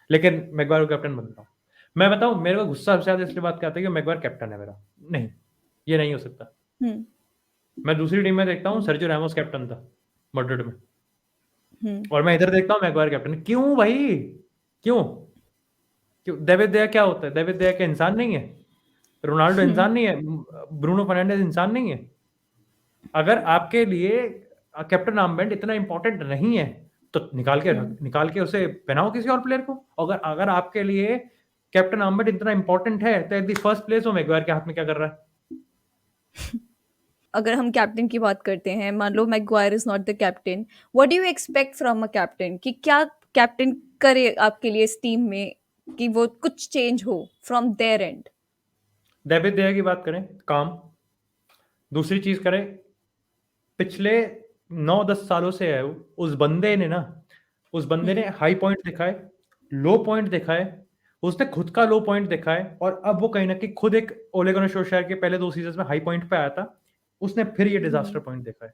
लेकिन मैगवायर को कैप्टन बनता हूँ। मैं बताऊं मेरे को गुस्सा सबसे ज्यादा इसलिए बात करते हैं कि मैगवायर कैप्टन है मेरा, नहीं ये नहीं हो सकता। हम्म मैं दूसरी टीम में देखता हूँ हम्म सर्जियो रैमोस कैप्टन था मड्रिड में, हम्म और मैं इधर देखता हूँ मैगवायर कैप्टन, क्यों भाई, क्यों क्यों? डेविड दे क्या होता है, डेविड दे क्या इंसान नहीं है? रोनाल्डो हम्म इंसान नहीं है? ब्रूनो फर्नांडिस इंसान नहीं है? अगर आपके लिए कैप्टन आर्मबैंड इतना इंपॉर्टेंट नहीं है तो हम्म निकाल के उसे पहनाओ किसी और प्लेयर को। अगर अगर आपके लिए कैप्टन आर्मबैंड इतना इंपॉर्टेंट है तो एट द फर्स्ट प्लेस वो मैगवायर के हाथ में क्या कर रहा है? अगर हम कैप्टन की बात करते हैं, मान लो Maguire is not the captain, what do you expect from a captain? कि क्या कैप्टन करे आपके लिए इस टीम में कि वो कुछ चेंज हो फ्रॉम देयर एंड? डेविड दे की बात करें, काम। दूसरी चीज करें, पिछले 9-10 सालों से है वो, उस बंदे ने हम्म हाई पॉइंट दिखाए, लो पॉइंट दिखाए, उसने खुद का लो पॉइंट दिखाए, और अब वो कहीं ना कहीं खुद एक ओले गुनर सोल्शायर के पहले 2 सीजन में हाई पॉइंट पे आया था, उसने फिर ये डिजास्टर हम्म पॉइंट देखा है।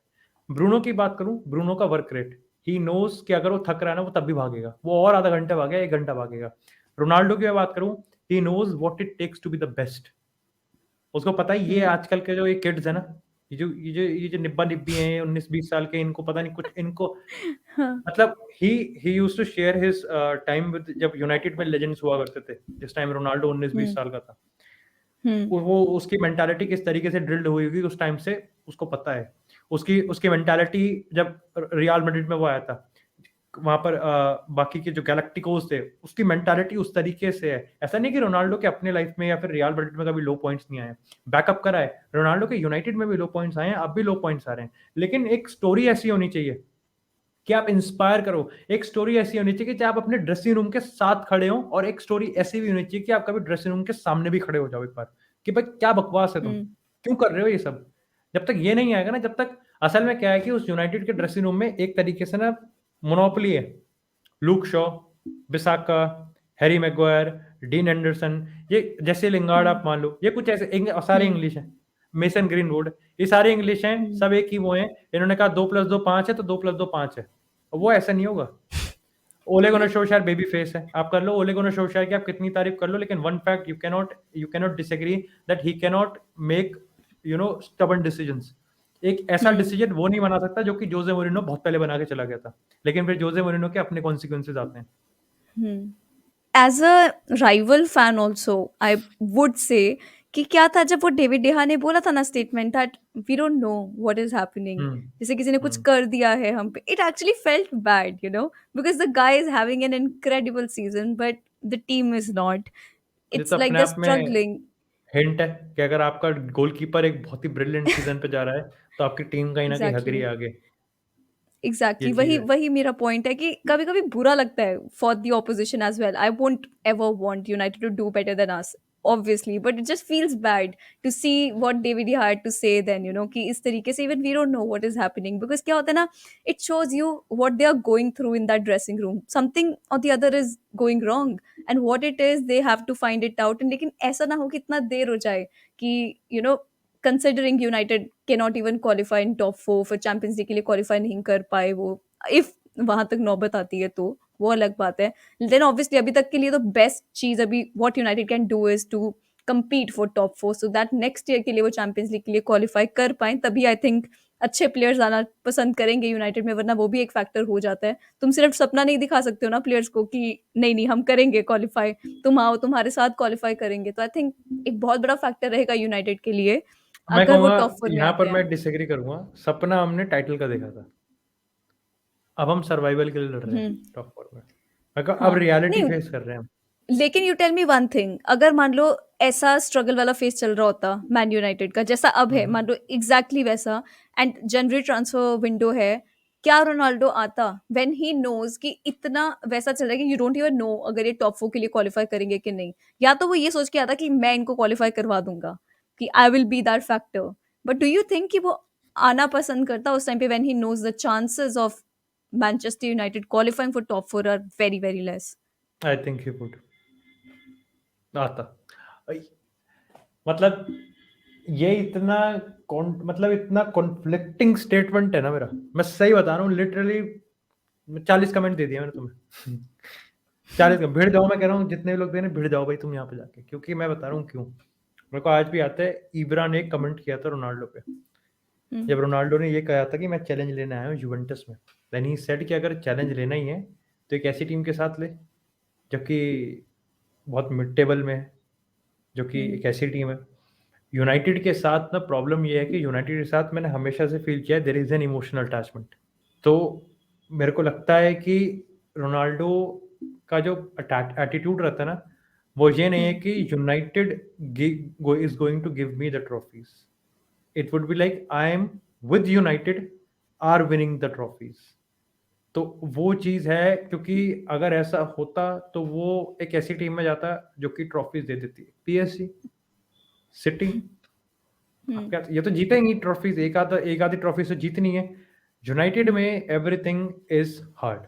ब्रूनो की बात करूं, ब्रूनो का वर्क रेट, ही नोज कि अगर वो थक रहा है ना वो तब भी भागेगा, वो और आधा घंटा भागेगा, 1 घंटा भागेगा। रोनाल्डो की मैं बात करूं, he knows what it takes to be the best. उसको पता है ये हम्म आजकल के जो ये किड्स है ना, ये जो निब्बा निब्बी हैं 19-20 साल के, इनको पता नहीं कुछ, इनको हाँ मतलब he used to share his time with, जब यूनाइटेड में लेजेंड्स हुआ करते थे, जिस टाइम रोनाल्डो 19-20 हम्म साल का था, हम्म वो उसकी मेंटालिटी किस तरीके से ड्रिल्ड हुई होगी उस टाइम से, उसको पता है। उसकी उसकी मेंटालिटी जब रियल मैड्रिड में वो आया था, वहां पर बाकी के जो गैलेक्टिकोस थे, उसकी मेंटालिटी उस तरीके से है। ऐसा नहीं कि रोनाल्डो के अपने लाइफ में या फिर रियल मैड्रिड में कभी लो पॉइंट्स नहीं आए, बैकअप करा है, रोनाल्डो के यूनाइटेड में भी लो पॉइंट्स आए हैं, अब भी लो पॉइंट्स आ रहे हैं, लेकिन एक स्टोरी ऐसी होनी चाहिए कि आप इंस्पायर करो। एक स्टोरी ऐसी होनी चाहिए कि आप अपने ड्रेसिंग रूम के साथ खड़े हो, और एक स्टोरी ऐसी भी होनी चाहिए कि आप कभी ड्रेसिंग रूम के सामने भी खड़े हो जाओ एक बार, कि भाई क्या बकवास है तुम, हम्म क्यों कर रहे हो ये सब। जब तक ये नहीं आएगा ना, जब तक, असल में क्या है कि उस यूनाइटेड के ड्रेसिंग रूम में एक तरीके से ना मोनोपोली है। Luke Shaw, बिसाका, Harry Maguire, dean Anderson, ये जैसे लिंगार्ड आप हम्म मान लो, ये कुछ ऐसे सारे हम्म इंग्लिश हैं। मेसन ग्रीनवुड, ये सारे इंग्लिश हैं, हम्म सब एक ही वो हैं। इन्होंने कहा 2+2 5 है तो 2+2 5 है, वो ऐसा नहीं होगा। ओले गुनर सोल्शायर बेबी फेस है, आप कर लो ओले गुनर सोल्शायर की आप कितनी तारीफ कर लो, लेकिन one fact you cannot disagree, that he cannot make stubborn decisions. एक ऐसा हम्म डिसीजन वो नहीं बना सकता जो कि जोजे मोरिनो बहुत पहले बना के चला गया था, लेकिन फिर जोजे मोरिनो के अपने कॉन्सिक्वेंसेज आते हैं। Hmm as a rival fan also I would say कि क्या था जब वो डेविड डेहा ने बोला था ना statement that we don't know what is happening, hmm जैसे किसी ने कुछ हम्म कर दिया है हम पे, it actually felt bad, you know, because the guy is having an incredible season but the team is not, ये इट्स तो लाइक अपने द आप में स्ट्रगलिंग। हिंट है कि अगर आपका गोलकीपर एक बहुत ही ब्रिलियंट सीजन पे जा रहा है तो आपकी टीम कहीं ना कहीं हग रही एग्जैक्टली है आगे, ये एग्जैक्टली चीज वही है। वही मेरा पॉइंट है कि कभी कभी बुरा लगता है for the opposition as well. I won't ever want United to do better than us obviously, but it just feels bad to see what David had to say then, कि इस तरीके से even we don't know what is happening, because क्या होता है ना, it shows you what they are going through in that dressing room. Something or the other is going wrong, and what it is they have to find it out. And लेकिन ऐसा ना हो कि इतना देर हो जाए कि considering United cannot even qualify in top 4, फिर चैंपियंस लीग के लिए क्वालिफाई नहीं कर पाए वो, इफ वहां तक नौबत आती है तो वो अलग बात है. देन ऑब्वियसली अभी तक के लिए तो बेस्ट चीज अभी what United can do is to compete for top 4, so that next year के लिए वो चैंपियंस लीग के लिए क्वालिफाई कर पाए, तभी आई थिंक अच्छे प्लेयर्स आना पसंद करेंगे यूनाइटेड में, वरना वो भी एक फैक्टर हो जाता है. तुम सिर्फ सपना नहीं दिखा सकते हो ना प्लेयर्स को कि नहीं नहीं हम करेंगे क्वालिफाई, तुम आओ तुम्हारे साथ क्वालिफाई करेंगे. तो आई थिंक एक बहुत बड़ा फैक्टर रहेगा यूनाइटेड के लिए मैं अगर वो कहूंगा टॉप 4 में यहाँ आते पर मैं हैं. डिसएग्री करूंगा. सपना हमने टाइटल का देखा था, अब हम सर्वाइवल के लिए लड़ रहे हैं हम्म. टॉप 4 में. मैं कहूँ अब हाँ. रियलिटी नहीं, फेस कर रहे हैं हम. लेकिन you tell me one thing, अगर मान लो ऐसा स्ट्रगल वाला फेस चल रहा होता मैन यूनाइटेड का जैसा अब है, मान लो एग्जैक्टली वैसा, एंड जनवरी ट्रांसफर विंडो है, क्या रोनाल्डो आता व्हेन ही नोज कि इतना वैसा चल रहा है कि यू डोंट इवन नो अगर ये टॉप 4 के लिए क्वालिफाई करेंगे कि नहीं, या तो वो ये सोच के आता कि मैं इनको क्वालिफाई करवा दूंगा, कि I will be that factor. But do you think कि वो आना पसंद करता उस टाइम पे when he knows the chances of Manchester United qualifying for top 4 are very very less? I think he would आता. मतलब ये इतना मतलब इतना कॉन्फ्लिक्टिंग स्टेटमेंट है ना मेरा. मैं सही बता रहा हूँ, लिटरली 40 कमेंट दे दिया मैंने तुम्हें. 40 भिड़ जाओ. मैं कह रहा हूँ जितने भी लोग दे रहे हैं, भिड़ जाओ भाई तुम यहाँ पे जाके, क्योंकि मैं बता रहा हूँ क्यों. मेरे को आज भी आता है, इब्रा ने एक कमेंट किया था रोनाल्डो पे, जब रोनाल्डो ने ये कहा था कि मैं चैलेंज लेने आया हूँ यूवेंटस में. देन ही सेड कि अगर चैलेंज लेना ही है तो एक ऐसी टीम के साथ ले जो कि बहुत मिड टेबल में है, जो कि एक ऐसी टीम है. यूनाइटेड के साथ ना प्रॉब्लम ये है कि यूनाइटेड के साथ मैंने हमेशा से फील किया है there is an emotional attachment. तो मेरे को लगता है कि रोनाल्डो का जो एटीट्यूड रहता है ना, वो ये नहीं है कि United is going to give me the trophies. It would be like I am with United are winning the trophies. तो वो चीज है, क्योंकि अगर ऐसा होता तो वो एक ऐसी टीम में जाता जो कि ट्रॉफीज दे देती है. पीएसजी, सिटी, आप क्या ये तो जीतेंगी ट्रॉफीज, एक आधी ट्रॉफी से जीतनी है. यूनाइटेड में everything is hard.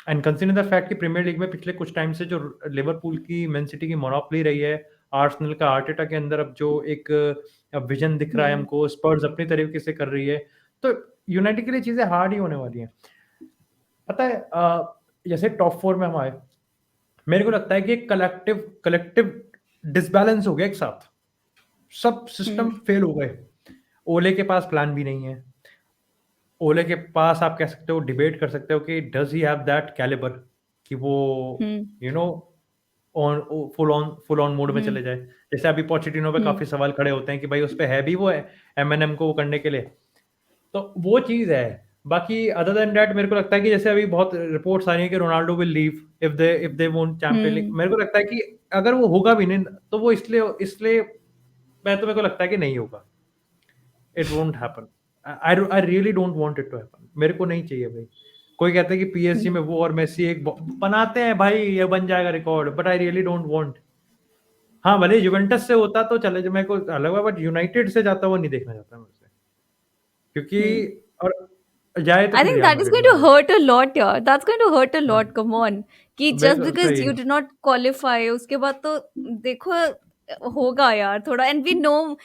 And consider the fact कि प्रीमियर लीग में पिछले कुछ टाइम से जो लिवरपूल की, मैन सिटी की मोनोपोली रही है, आर्सेनल का आर्टेटा के अंदर अब जो एक विजन दिख रहा है हमको, स्पर्स अपनी तरीके से कर रही है, तो यूनाइटेड के लिए चीजें हार्ड ही होने वाली हैं. पता है जैसे टॉप 4 में हम आए, मेरे को लगता है कि कलेक्टिव डिसबैलेंस हो गया एक साथ. सब सिस्टम फेल हो गए. ओले के पास प्लान भी नहीं है. ओले के पास आप कह सकते हो, डिबेट कर सकते हो कि does he have that calibre कि वो you know full on mode में चले जाए. जैसे अभी पोचेटिनो पे काफी सवाल खड़े होते हैं कि भाई उस पे है भी वो एमएनएम को वो करने के लिए. तो वो चीज है. बाकी अदर देन दैट मेरे को लगता है कि जैसे अभी बहुत रिपोर्ट्स आ रही है कि Ronaldo will leave if they won't champion league. मेरे को लगता है कि अगर वो होगा भी नहीं तो वो इसलिए मेरे को लगता है कि नहीं होगा. It won't happen. I really don't want it to happen. मेरे को नहीं चाहिए भाई. कोई कहता है कि पीएसजी में वो और मेसी एक बनाते हैं भाई, ये बन जाएगा record, but I really don't want. हाँ भले यूवेंटस से होता तो चले, जो मेरे को अलग है, बट यूनाइटेड से जाता वो नहीं देखना चाहता मेरे से, क्योंकि और जाए तो I फिर think real that is Madrid going में to जाए. hurt a lot, yeah. That's going to hurt a lot. Come on, कि just बिल्कुल because सही. you did not qualify, उसके बाद तो देखो होगा यार थोड़ा. And we know,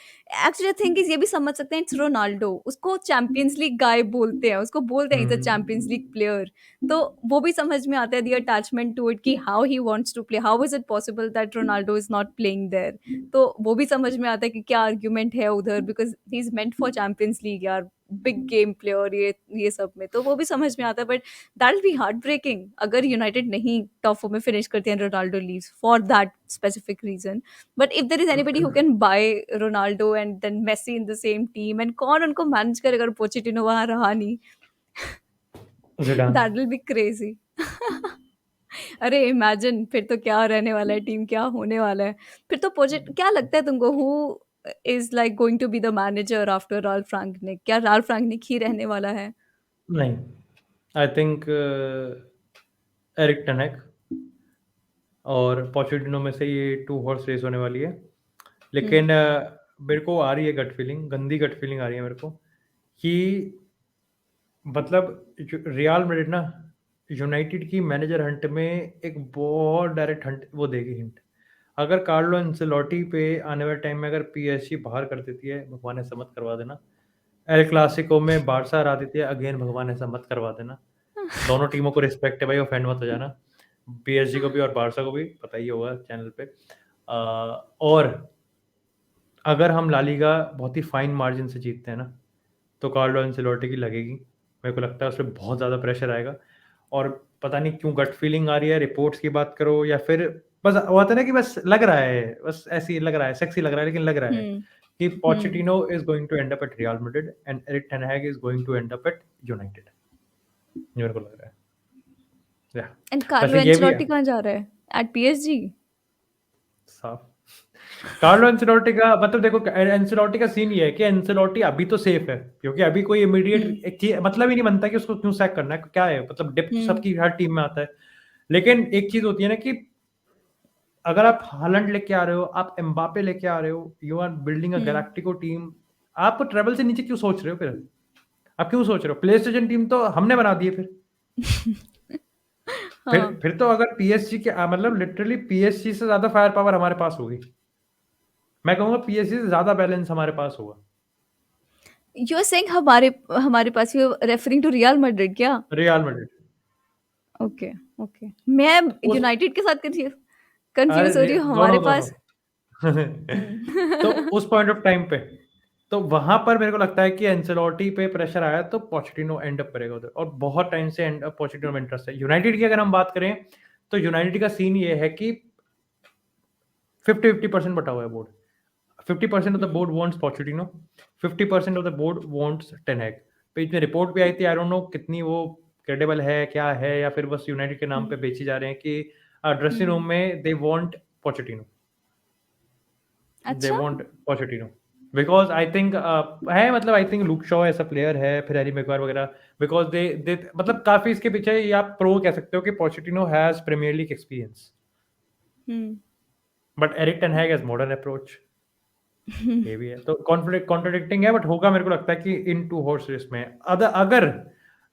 actually the thing is ये भी समझ सकते हैं, it's Ronaldo. उसको चैंपियंस लीग गाय बोलते हैं, उसको बोलते हैं he's a champions league player. तो वो भी समझ में आता है the attachment to it कि how he wants to play. How is it possible that Ronaldo is not playing there? तो वो भी समझ में आता है कि क्या आर्ग्यूमेंट है उधर, because he's meant for champions league यार, बिग गेम प्लेयर, ये सब में तो वो भी समझ में आता है. But that will be heart breaking अगर यूनाइटेड नहीं टॉप 4 में फिनिश करते हैं, Ronaldo leaves for that specific reason. But if there is anybody who can buy Ronaldo and then Messi in the same team, and कौन उनको manage करेगा अगर Pochettino वहां रहा नहीं, Zidane. That will be crazy. अरे इमेजिन फिर तो क्या रहने वाला है, टीम क्या होने वाला है फिर तो. क्या लगता है तुमको, who is like going to be the manager after Ralf Rangnick? क्या राल्फ रैंगनिक ही रहने वाला है? नहीं, I think Erik ten Hag और पोचेटिनो में से ये 2 हॉर्स रेस होने वाली है. लेकिन मेरे को आ रही है गट फीलिंग, गंदी गट फीलिंग आ रही है मेरे को कि मतलब रियल मैड्रिड ना यूनाइटेड की मैनेजर हंट में एक बहुत डायरेक्ट हंट वो देगी हिंट। अगर कार्लो एंसेलोटी पे आने वाले टाइम में अगर पीएसजी बाहर कर देती है, भगवान ऐसा मत करवा देना। एल क्लासिको में बारसा हरा देती है, अगेन भगवान ऐसा मत करवा देना। दोनों टीमों को रिस्पेक्ट है भाई, ऑफेंड मत हो जाना। पीएसजी को भी और बारसा को भी, पता ही होगा चैनल पे। और अगर हम ला लीगा बहुत ही फाइन मार्जिन से जीतते हैं ना, तो कार्लो एंसेलोटी की लगेगी। मेरे को लगता है उसपे बहुत ज़्यादा प्रेशर आएगा और पता नहीं क्यों गट फीलिंग आ रही है, रिपोर्ट्स की बात करो या फिर बस वो होता है ना कि बस लग रहा है, बस ऐसे ही लग रहा है, सेक्सी लग रहा है, लेकिन लग रहा है कि Pochettino is going to end up at Real Madrid and Erik ten Hag is going to end up at United. ये मेरे को लग रहा है। या एंड कार्लो वैसे ये भी है एंचेलोटी कहाँ जा रहा है? At PSG? साफ। कार्लो एंसेलोटी का मतलब देखो, एंसेलोटी का सीन ये है कि एंसेलोटी अभी तो सेफ है क्योंकि अभी कोई इमीडिएट मतलब ही नहीं बनता कि उसको क्यों सैक करना है, क्या है मतलब डेप्थ सबकी हर टीम में आता है। लेकिन एक चीज होती है ना कि अगर आप हालैंड लेके आ रहे हो, आप एम्बापे लेके आ रहे हो, you are building a galactico team, आप ट्रेबल से नीचे क्यों सोच रहे हो? फिर आप क्यों सोच रहे हो? प्ले स्टेशन टीम तो हमने बना दी है। फिर तो अगर पीएसजी के मतलब लिटरली पीएसजी से ज्यादा फायर पावर हमारे पास होगी। मैं कहूंगा पीएसजी से ज्यादा बैलेंस हमारे पास होगा। यू आर सेइंग हमारे हमारे पास, you referring to Real Madrid क्या? रियल मैड्रिड ओके, ओके, मैं उस यूनाइटेड के साथ अरे कंफ्यूज हो रही हूँ हमारे दोनों पास। तो उस पॉइंट ऑफ टाइम पे तो वहां पर मेरे को लगता है कि एंसेलोटी पे प्रेशर आया तो पोचेटिनो एंड अप करेगा उधर, और बहुत टाइम से एंड अप पोचेटिनो में इंटरेस्ट है। यूनाइटेड की अगर हम बात करें तो यूनाइटेड का सीन ये है कि 50-50% बटा हुआ है board. 50% of the board wants Pochettino, 50% of the board wants ten Hag. बीच में रिपोर्ट भी आई थी, आई डोंट नो कितनी वो क्रेडिबल है, क्या है, या फिर बस यूनाइटेड के नाम पे बेची जा रहे हैं कि ड्रेसिंग रूम में दे वांट पोचेटिनो, दे अच्छा, want Pochettino because I think है, मतलब आई थिंक लुक शॉ ऐसा प्लेयर है, फिर हैरी मैग्वायर वगैरह, बिकॉज दे मतलब काफी इसके पीछे ये आप प्रो कह सकते हो कि Pochettino has Premier League experience, but Erik ten Hag has modern approach. ये भी है, तो कॉन्ट्रडिक्टिंग है, बट होगा मेरे को लगता है कि इन टू हॉर्स रेस में अगर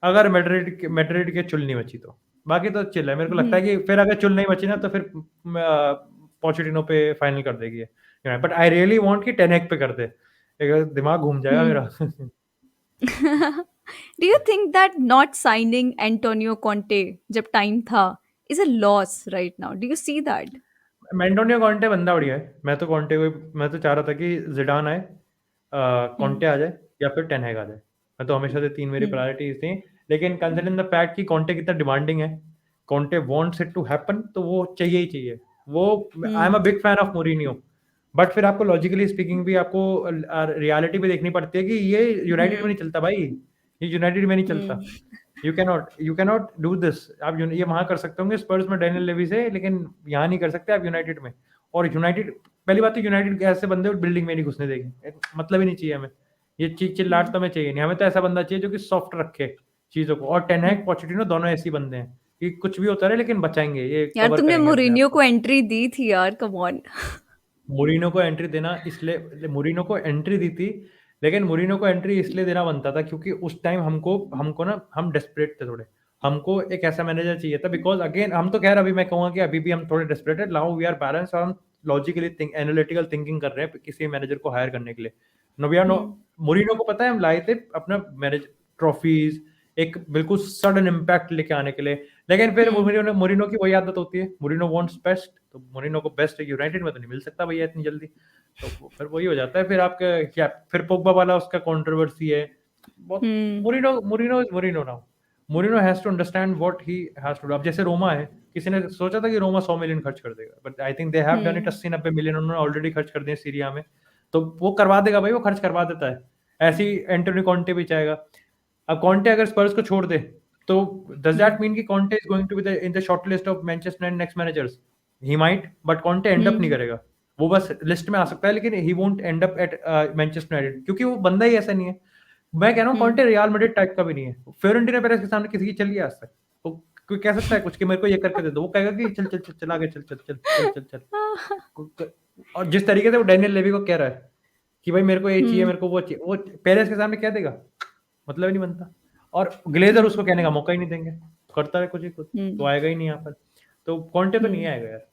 अगर मैड्रिड के चुल नहीं बची तो बाकी तो चिल है। मेरे को लगता है कि फिर अगर चुल नहीं बची ना तो फिर पोचेटिनो पे फाइनल कर देगी, बट आई रियली वांट कि टेन हैग पे कर दे, एक दिमाग घूम जाएगा मेरा। Do you think that not signing Antonio Conte जब टाइम था is a loss right now? Do you see that? Antonio Conte बंदा बढ़िया है, मैं तो चाह रहा था कि जिडान आए, कॉन्टे आ जाए या फिर टेन हैग आ जाए। मैं तो हमेशा से तीन मेरी प्रायोरिटीज थी, लेकिन कंसिडरिंग द फैक्ट कि कॉन्टे कितना डिमांडिंग है, Conte wants it to happen, तो वो चाहिए ही चाहिए। वो I am a big fan of Mourinho, but फिर आपको लॉजिकली स्पीकिंग भी आपको रियलिटी भी देखनी पड़ती है कि ये यूनाइटेड में नहीं चलता भाई, ये यूनाइटेड में नहीं चलता। You cannot do this. आप ये वहां कर सकते होंगे स्पर्स में डेनियल लेवी से, लेकिन यहाँ नहीं कर सकते आप यूनाइटेड में। और यूनाइटेड, पहली बात तो यूनाइटेड के ऐसे बंदे बिल्डिंग में नहीं घुसने देंगे, मतलब ही नहीं चाहिए हमें ये चीज, चिल्लाट तो हमें चाहिए नहीं, हमें तो ऐसा बंदा चाहिए जो कि सॉफ्ट रखे चीजों को। और टेन हैग पोचेटिनो दोनों ऐसी बंदे हैं कि कुछ भी होता रहे लेकिन बचाएंगे, ये यार कवर तुमने करेंगे अपने आप मोरिनियो को। को एंट्री दी थी यार, कम ऑन। मोरिनो को एंट्री देना इसलिए, मोरिनो को एंट्री दी थी, लेकिन मोरिनो को एंट्री इसलिए देना बनता था क्योंकि उस टाइम हमको ना, हम डेस्परेट थे थोड़े, हमको एक ऐसा मैनेजर चाहिए था। बिकॉज अगेन हम तो खैर अभी मैं कहूँगा कि अभी भी हम थोड़े डेस्परेट है, नाउ वी आर बैलेंस, और हम लॉजिकली एनालिटिकल थिंकिंग कर रहे हैं किसी मैनेजर को हायर करने के लिए। No we are no, Mourinho को पता है हम लाए थे अपना मैनेज ट्रॉफीज, एक बिल्कुल सडन इम्पैक्ट लेके आने के लिए, लेकिन फिर मोरिनो की वही आदत होती है, मोरिनो वांट्स बेस्ट, तो मोरिनो को बेस्ट यूनाइटेड में तो नहीं मिल सकता भैया इतनी जल्दी, तो फिर वही हो जाता है। फिर आपका क्या, फिर पोग्बा वाला उसका कंट्रोवर्सी है बहुत। Mourinho is Mourinho now, Mourinho has to understand what he has to do. अब जैसे रोमा है, किसी ने सोचा था कि रोमा 100 मिलियन खर्च कर देगा, but I think they have done it. 80-90 million उन्होंने ऑलरेडी खर्च कर दिए सीरिया में, तो वो करवा देगा भाई, वो खर्च करवा देता है। ऐसे ही एंटोनी कॉन्टे भी चाहेगा। अब कॉन्टे अगर स्पर्स को छोड़ दे तो डज दैट मीन कि Conte is going to be in the short list of Manchester United next managers? He might, but Conte end up नहीं करेगा, वो बस लिस्ट में आ सकता है, लेकिन he won't and up at Manchester United, क्योंकि वो बंदा ही ऐसा नहीं है। मैं कह रहा हूँ कॉन्टे रियल मैड्रिड टाइप का भी नहीं है। फ्योरेंटीना पेरेस के सामने किसी की चली है आज तक? तो कोई कह सकता है कुछ कि मेरे को ये करके दे दो? वो कहेगा कि चल चल चल चल आगे, चल चल चल चल चल चल। और जिस तरीके से वो डैनियल लेवी को कह रहा है कि भाई मेरे को ये चाहिए, हम्म मेरे को वो चाहिए, वो पेरेस के सामने क्या देगा? मतलब ही नहीं बनता। और ग्लेजर उसको कहने का मौका ही नहीं देंगे, करता है कुछ ही कुछ, तो हम्म आएगा ही नहीं यहाँ पर। तो कॉन्टे तो नहीं हम्म आएगा यार,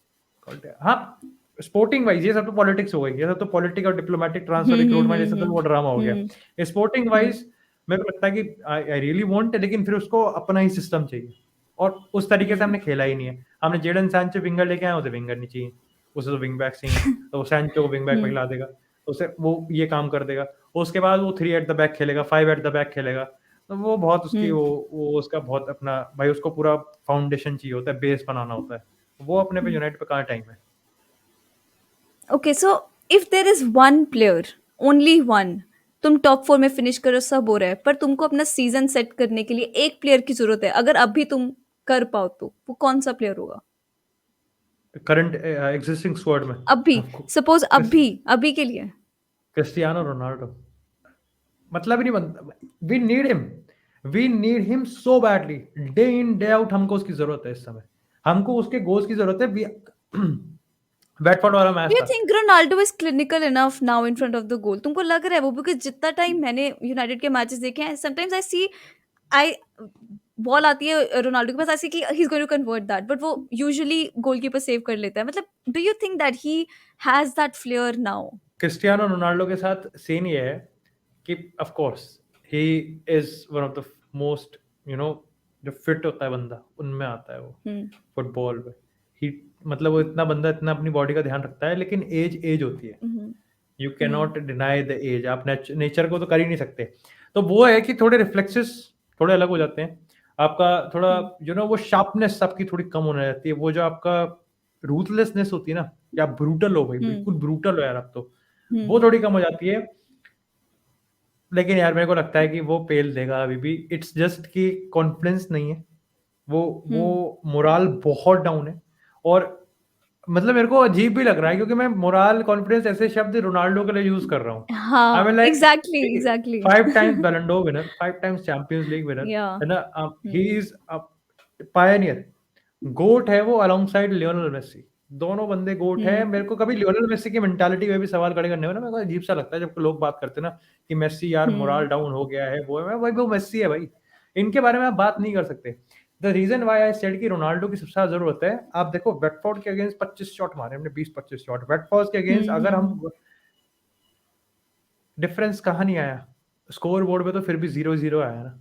कॉन्टे। हाँ, स्पोर्टिंग वाइज ये सब तो पॉलिटिक्स हो गई, ये सब तो पॉलिटिक और डिप्लोमेटिक ट्रांसफर रिक्रूटमेंट, ये सब तो वो ड्रामा हो हम्म गया। स्पोर्टिंग वाइज मेरे को लगता है कि आई रियली वांट, लेकिन फिर उसको अपना ही सिस्टम चाहिए, और उस तरीके से हमने खेला ही नहीं है। हमने जेडन सैंचो विंगर लेके आए, उसे विंगर नहीं चाहिए, उसे तो विंग बैक चाहिए, तो सैंचो को विंग बैक पे हम्म खिला देगा, उसे वो ये काम कर देगा। उसके बाद वो 3 एट द बैक खेलेगा, 5 एट द बैक खेलेगा, तो वो बहुत उसकी हम्म वो उसका बहुत अपना भाई, उसको पूरा फाउंडेशन चाहिए होता है, बेस बनाना होता है, वो अपने पे यूनाइटेड पे कहाँ टाइम है। Okay, so if there is one player, only one, तुम टॉप 4 में फिनिश करो, सब हो रहा है, पर तुमको अपना सीजन सेट करने के लिए एक प्लेयर की जरूरत है, अगर अभी तुम कर पाओ तो वो कौन सा प्लेयर होगा? करंट एग्जिस्टिंग स्क्वाड में अभी, आपको सपोज अभी, अभी के लिए। क्रिस्टियानो रोनाल्डो, मतलब ही नहीं बनता। We need him so badly, day in day out हमको उसकी जरूरत है इस समय, हमको उसके गोल्स की जरूरत है। वेटफोर्ड वाला मैच Do you था, think Ronaldo is clinical enough now in front of the goal? तुमको लग रहा है वो? बिकॉज जितना टाइम मैंने यूनाइटेड के मैचेस देखे हैं, sometimes I C, eye ball आती है रोनाल्डो के पास, ऐसे कि he is going to convert that, but वो यूजुअली गोलकीपर सेव कर लेता है। मतलब do you think that he has that flair now? Cristiano Ronaldo के साथ सीन ये है कि of course he is one of the most, you know, जो फिट होता है बंदा उनमें आता है वो हम्म फुटबॉल में। ही मतलब वो इतना बंदा इतना अपनी बॉडी का ध्यान रखता है, लेकिन एज होती है, हम्म यू कैन नॉट डिनाई द एज, आप नेचर को तो कर ही नहीं सकते। तो वो है कि थोड़े रिफ्लेक्सेस थोड़े अलग हो जाते हैं, आपका थोड़ा वो शार्पनेस आपकी थोड़ी कम होने जाती है, वो जो आपका रूथलेसनेस होती है ना, या ब्रूटल हो भाई, बिल्कुल ब्रूटल हो यार आप, तो वो थोड़ी कम हो जाती है। लेकिन यार मेरे को लगता है कि वो पेल देगा अभी भी, इट्स जस्ट कि कॉन्फिडेंस नहीं है, वो मोराल बहुत डाउन है। और मतलब मेरे को अजीब भी लग रहा है, क्योंकि मैं मोराल कॉन्फिडेंस ऐसे शब्द रोनाल्डो के लिए यूज कर रहा हूँ। आई हाँ, mean like exactly exactly 5 times बैलन door winner, 5 times champions league winner, या है ना, ही इज अ पायनियर, गोट है वो अलोंगसाइड लियोनेल मेसी, दोनों बंदे गोट है। मेरे को कभी लियोनेल मेसी की मेंटालिटी में भी सवाल खड़े करने में ना मेरे को अजीब सा लगता है, जब लोग बात करते हैं ना कि मेसी यार मोरल डाउन हो गया है, वो है भाई, वो मेसी है भाई, इनके बारे में आप बात नहीं कर सकते। The reason why I said कि रोनाल्डो की सबसे ज्यादा जरूरत है, आप देखो वेटफोर्ड के अगेंस्ट 25 शॉट मारे हमने, 20-25 शॉट वेटफोर्ड के अगेंस्ट, अगर हम डिफरेंस कहाँ नहीं आया स्कोर बोर्ड पे, तो फिर भी 0-0 आया ना,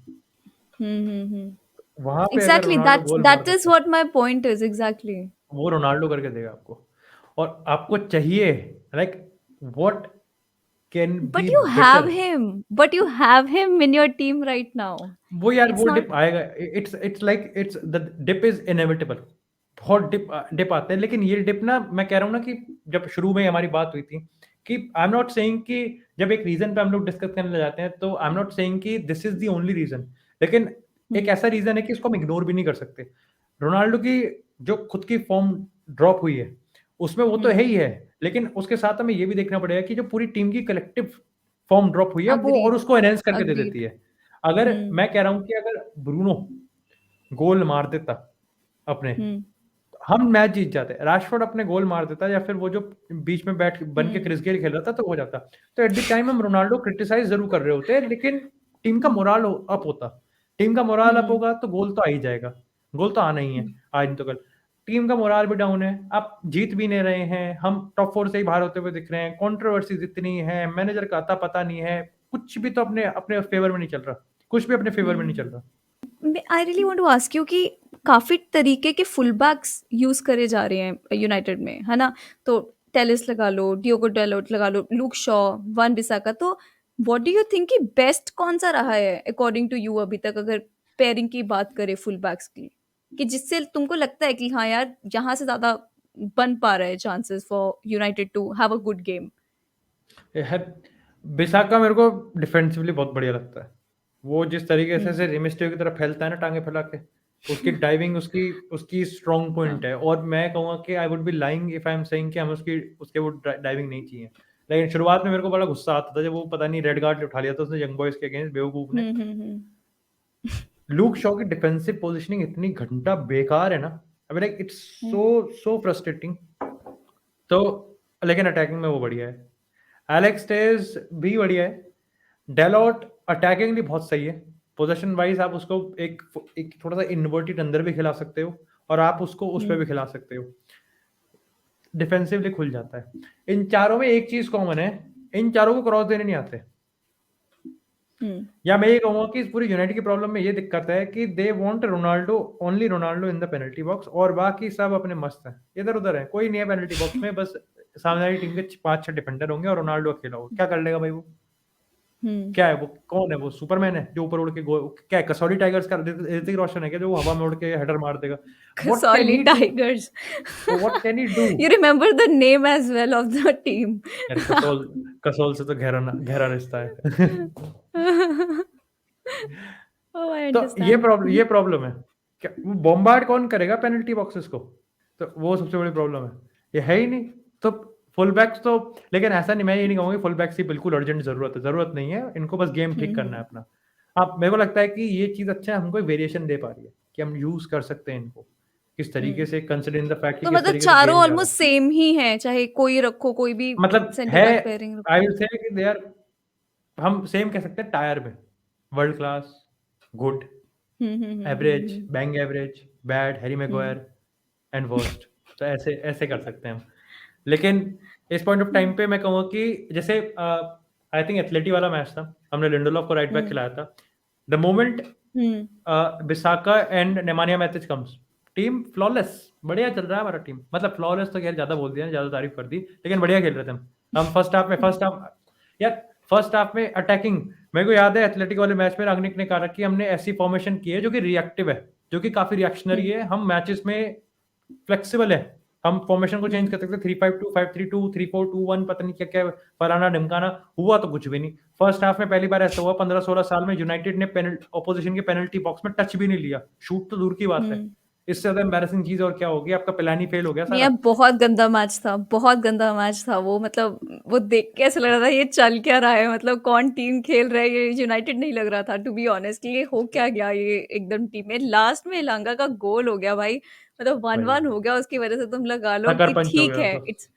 वहां पे अगर एग्जैक्टली, रोनाल्डो गोल मार दैट इज देता what my point is, exactly. वो रोनाल्डो करके देगा आपको, और आपको चाहिए like what can be better. But you have him in your team right now. वो यार It's वो not. डिप आएगा, it's like it's the dip is inevitable, बहुत डिप आते हैं, लेकिन ये डिप ना, मैं कह रहा हूँ ना कि जब शुरू में हमारी बात हुई थी कि आई एम नॉट सेइंग कि जब एक रीजन पे हम लोग डिस्कस करने लग जाते हैं, तो आई एम नॉट सेइंग कि this is the only reason, लेकिन एक ऐसा रीजन है कि इसको हम इग्नोर भी नहीं कर सकते। रोनाल्डो की जो खुद की फॉर्म ड्रॉप हुई है उसमें वो तो है ही है, लेकिन उसके साथ हमें ये भी देखना पड़ेगा कि जो पूरी टीम की कलेक्टिव फॉर्म ड्रॉप हुई है वो और Agreed. उसको एनहेंस करके दे Agreed. देती है। अगर Hmm. मैं कह रहा हूं कि अगर ब्रूनो गोल मार देता अपने, Hmm. हम मैच जीत जाते, राशफोर्ड अपने गोल मार देता, या फिर वो जो बीच में बैठ बन के Hmm. क्रिस गेल खेल रहा था, तो हो जाता। तो एट द टाइम हम रोनाल्डो क्रिटिसाइज जरूर कर रहे होते, लेकिन टीम का मोराल अप होता, टीम का मोराल अप Hmm. होगा तो गोल तो आ ही जाएगा, गोल तो आना ही है, आज नहीं तो कल। टीम का मोराल भी डाउन है, आप जीत भी नहीं रहे हैं, हम टॉप 4 से ही बाहर होते हुए दिख रहे हैं, कंट्रोवर्सीज इतनी है, मैनेजर का अता पता नहीं है, कुछ भी तो अपने अपने फेवर में नहीं चल रहा, कुछ भी अपने फेवर में नहीं चल रहा। I really want to ask you कि काफी तरीके के फुल बैक्स यूज करे जा रहे हैं यूनाइटेड में, है ना? तो टेलिस लगा लो, डियोगो डैलोट लगा लो, लूक शॉ, वन बिसाका, तो व्हाट डू यू थिंक कि बेस्ट कौन सा रहा है अकॉर्डिंग टू यू अभी तक, अगर पेयरिंग की बात करें फुल बैक्स की, कि जिससे तुमको लगता है कि हाँ यार, यहाँ से ज्यादा बन पा रहा है chances for United to have a good game? यार बिसाका मेरे को डिफेंसिवली बहुत बढ़िया लगता है, वो जिस तरीके से रिमिस्टियो की तरफ फैलता है ना टांगे फैला के, उसकी डाइविंग उसकी उसकी स्ट्रॉन्ग पॉइंट है। और मैं कहूँगा कि I would be lying if I am saying कि हमें उसके वो डाइविंग नहीं चाहिए। लेकिन शुरुआत में मेरे को बड़ा गुस्सा आता था जब वो पता नहीं रेड कार्ड उठा लिया था उसने यंग बॉयज के अगेंस्ट, बेवकूफ ने। हम्म लूक शॉ की डिफेंसिव पोजीशनिंग इतनी घंटा बेकार है ना, I mean like it's so frustrating. तो लेकिन अटैकिंग में वो बढ़िया है। एलेक्स टेज भी बढ़िया है। डेलॉट अटैकिंगली बहुत सही है। पोजीशन वाइज आप उसको एक थोड़ा सा इन्वर्टेड अंदर भी खिला सकते हो और आप उसको उस पे भी खिला सकते हो। डिफेंसिवली खुल जाता है। इन चारों में एक चीज कॉमन है, इन चारों को क्रॉस देने नहीं आते। या मैं ये कहूंगा कि इस पूरी यूनाइटेड की प्रॉब्लम में ये दिक्कत है कि they want Ronaldo, only Ronaldo in the penalty box, और बाकी सब अपने मस्त हैं, इधर उधर है, कोई नहीं है पेनल्टी बॉक्स में। बस सामने वाली टीम के 5-6 डिफेंडर होंगे और रोनाल्डो अकेला होगा। क्या कर लेगा भाई वो? क्या है वो? कौन है वो? सुपरमैन है जो ऊपर उड़ के क्या है? कसौली टाइगर्स का ऋतिक रोशन है क्या जो वो हवा में उड़ के हेडर मार देगा? What can Kasoli he do? Tigers. What can he do? You remember the name as well of the team. यार कसौल से तो गहरा रिश्ता है। Oh, I तो understand. ये प्रॉब्लम है। क्या वो बॉम्बार्ड कौन करेगा पेनल्टी बॉक्सेस को? तो वो सबसे बड़ी प्रॉब्लम है, ये है ही नहीं। तो फुल बैक्स तो, लेकिन ऐसा नहीं, मैं ये नहीं कहूंगा फुल बैक्स की बिल्कुल अर्जेंट जरूरत नहीं है, इनको बस गेम ठीक करना है अपना। आप, मेरे को लगता है कि ये चीज अच्छा है, हमको वेरिएशन दे पा रही है कि हम यूज कर सकते हैं इनको किस तरीके से, कंसिडरिंग द फैक्ट कि तो किस मतलब तरीके से चारों गेम जा रहा ऑलमोस्ट सेम ही हैं, चाहे कोई रखो, कोई भी है। मतलब सेंटर है, बैक पेयरिंग आई रखो. विल से कि दे आर, हम सेम कह सकते हैं टायर में, world class, good, average, bang average, bad, Harry Maguire and worst. तो ऐसे ऐसे कर सकते हैं हम। लेकिन इस पॉइंट ऑफ टाइम पे मैं कहूँगा कि जैसे आई थिंक एथलेटी वाला मैच था, हमने लिंडेलोफ को राइट बैक खिलाया था। The moment Bissaka and Nemanja Matic comes, team flawless, बढ़िया चल रहा है हमारा टीम। मतलब फ्लॉलेस तो यार ज्यादा बोल दिया, ज्यादा तारीफ कर दी, लेकिन बढ़िया खेल रहे थे हम फर्स्ट हाफ में अटैकिंग। मेरे को याद है एथलेटिक वाले मैच में रागनिक ने कहा कि हमने ऐसी फॉर्मेशन की है जो कि रिएक्टिव है, जो कि काफी रिएक्शनरी है। हम मैचेस में फ्लेक्सिबल है, हम फॉर्मेशन को चेंज कर सकते हैं, 3-5-2, 5-3-2, 3-4-2-1, पता नहीं क्या क्या फलाना ढिमकाना। हुआ तो कुछ भी नहीं। फर्स्ट हाफ में पहली बार ऐसा हुआ 15-16 साल में यूनाइटेड ने ऑपोजिशन के पेनल्टी बॉक्स में टच भी नहीं लिया। शूट तो दूर की बात है, इससे ज्यादा एम्बैरेसिंग चीज और क्या होगी? आपका प्लान ही फेल हो गया ये सारा। बहुत गंदा मैच था, बहुत गंदा मैच था वो। मतलब वो देख के ऐसा लग रहा था ये चल क्या रहा है, मतलब कौन टीम खेल रहा है, ये यूनाइटेड नहीं लग रहा था टू बी ऑनेस्ट। ये हो क्या गया ये एकदम टीम में। लास्ट में इलांगा का गोल हो गया भाई, मतलब 1-1 हो गया, उसकी वजह से तुम लगा लो थकर कि पंच हो ठीक गया है, तो। इट्स,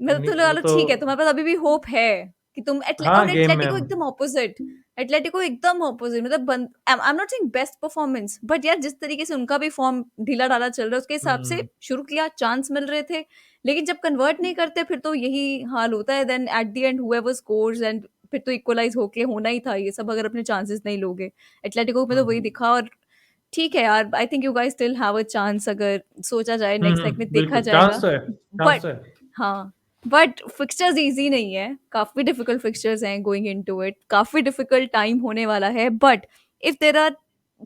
मतलब नहीं तुम लगा वो लो तो, ठीक है, तुम्हारे पास अभी भी होप है कि तुम हाँ और गेम में एटलेटिको एकदम ऑपोजिट, एटलेटिको एकदम ऑपोजिट, मतलब आई am not saying best performance, but यार जिस तरीके से उनका भी फॉर्म ढीला ढाला चल रहा है उसके हिसाब से शुरू किया, चांस मिल रहे थे, लेकिन जब कन्वर्ट नहीं करते फिर तो यही हाल होता है। Then at the end whoever scores, and फिर तो इक्वलाइज होके होना ही था ये सब अगर अपने चांसेस नहीं लोगे। एटलेटिको में तो वही दिखा। और ठीक है यार, I think you guys still have a chance अगर सोचा जाए, नेक्स्ट लेग में देखा बिल्कुल चांस जाएगा। तो है, चांस बट तो है। हाँ, बट फिक्सचर्स इजी नहीं है, काफी डिफिकल्ट फिक्सचर्स हैं गोइंग इनटू इट, काफी डिफिकल्ट टाइम होने वाला है। But if there are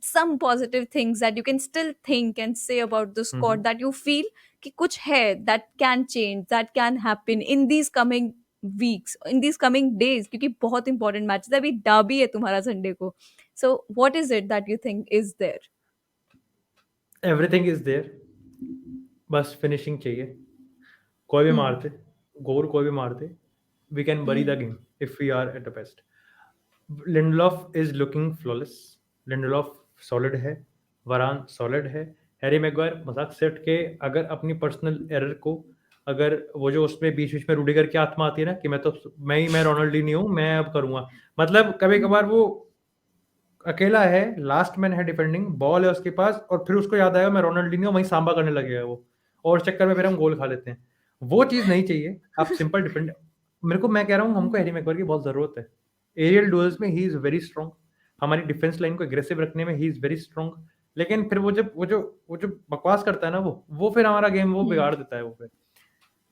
some positive things that you can still think and say about the squad that you feel कि कुछ है that can change, that can happen in these coming weeks, in these coming days, क्योंकि बहुत important matches है, अभी Derby है तुम्हारा Sunday को। So what is it that you think is there? Everything is there, बस फिनिशिंग चाहिए। कोई भी मार दे गोल, कोई भी मार दे, we can bury the game if we are at the best. Lindelof is looking flawless, Lindelof solid है, वरान सॉलिड है, हैरी मैगवायर मजाक सेट के अगर अपनी पर्सनल एरर को, अगर वो जो उसमें बीच बीच में रूडिगर की आत्मा आती है ना कि मैं रोनाल्डीनी हूँ, मैं अब करूंगा, मतलब कभी कभार वो अकेला है, लास्ट मैन है डिफेंडिंग, बॉल है उसके पास, और फिर उसको याद आएगा मैं रोनाल्डीनी हूँ, वहीं सांबा करने लगेगा वो, और उस चक्कर में फिर हम गोल खा लेते हैं। वो चीज नहीं चाहिए। आप सिंपल डिफेंड, मैं कह रहा हूँ हमको हैरी मैगवायर की बहुत जरूरत है। एरियल डुएल्स में ही इज वेरी स्ट्रॉन्ग, हमारी डिफेंस लाइन को एग्रेसिव रखने में ही इज वेरी स्ट्रॉन्ग। लेकिन फिर वो जो बकवास करता है ना, वो फिर हमारा गेम वो बिगाड़ देता है वो फिर।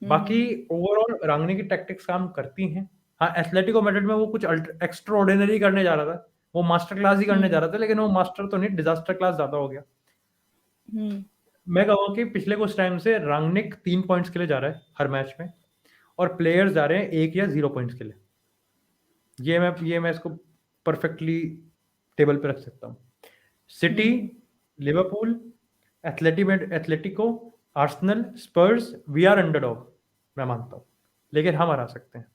बाकी ओवरऑल रांगनी की टैक्टिक्स काम करती हैं। हाँ, एथलेटिको मैड्रिड में वो कुछ एक्स्ट्रा ऑर्डिनरी करने जा रहा था, वो मास्टर क्लास ही करने जा रहा था, लेकिन वो मास्टर तो नहीं, डिजास्टर क्लास ज्यादा हो गया। मैं कहूँगा कि पिछले कुछ टाइम से रांगनिक 3 पॉइंट्स के लिए जा रहा है हर मैच में, और प्लेयर्स जा रहे हैं 1 या 0 पॉइंट्स के लिए। ये मैं इसको परफेक्टली टेबल पे रख सकता हूँ। City, Liverpool, Atletico, Arsenal, Spurs, we are underdog, मैं मानता हूँ, लेकिन हम हरा सकते हैं,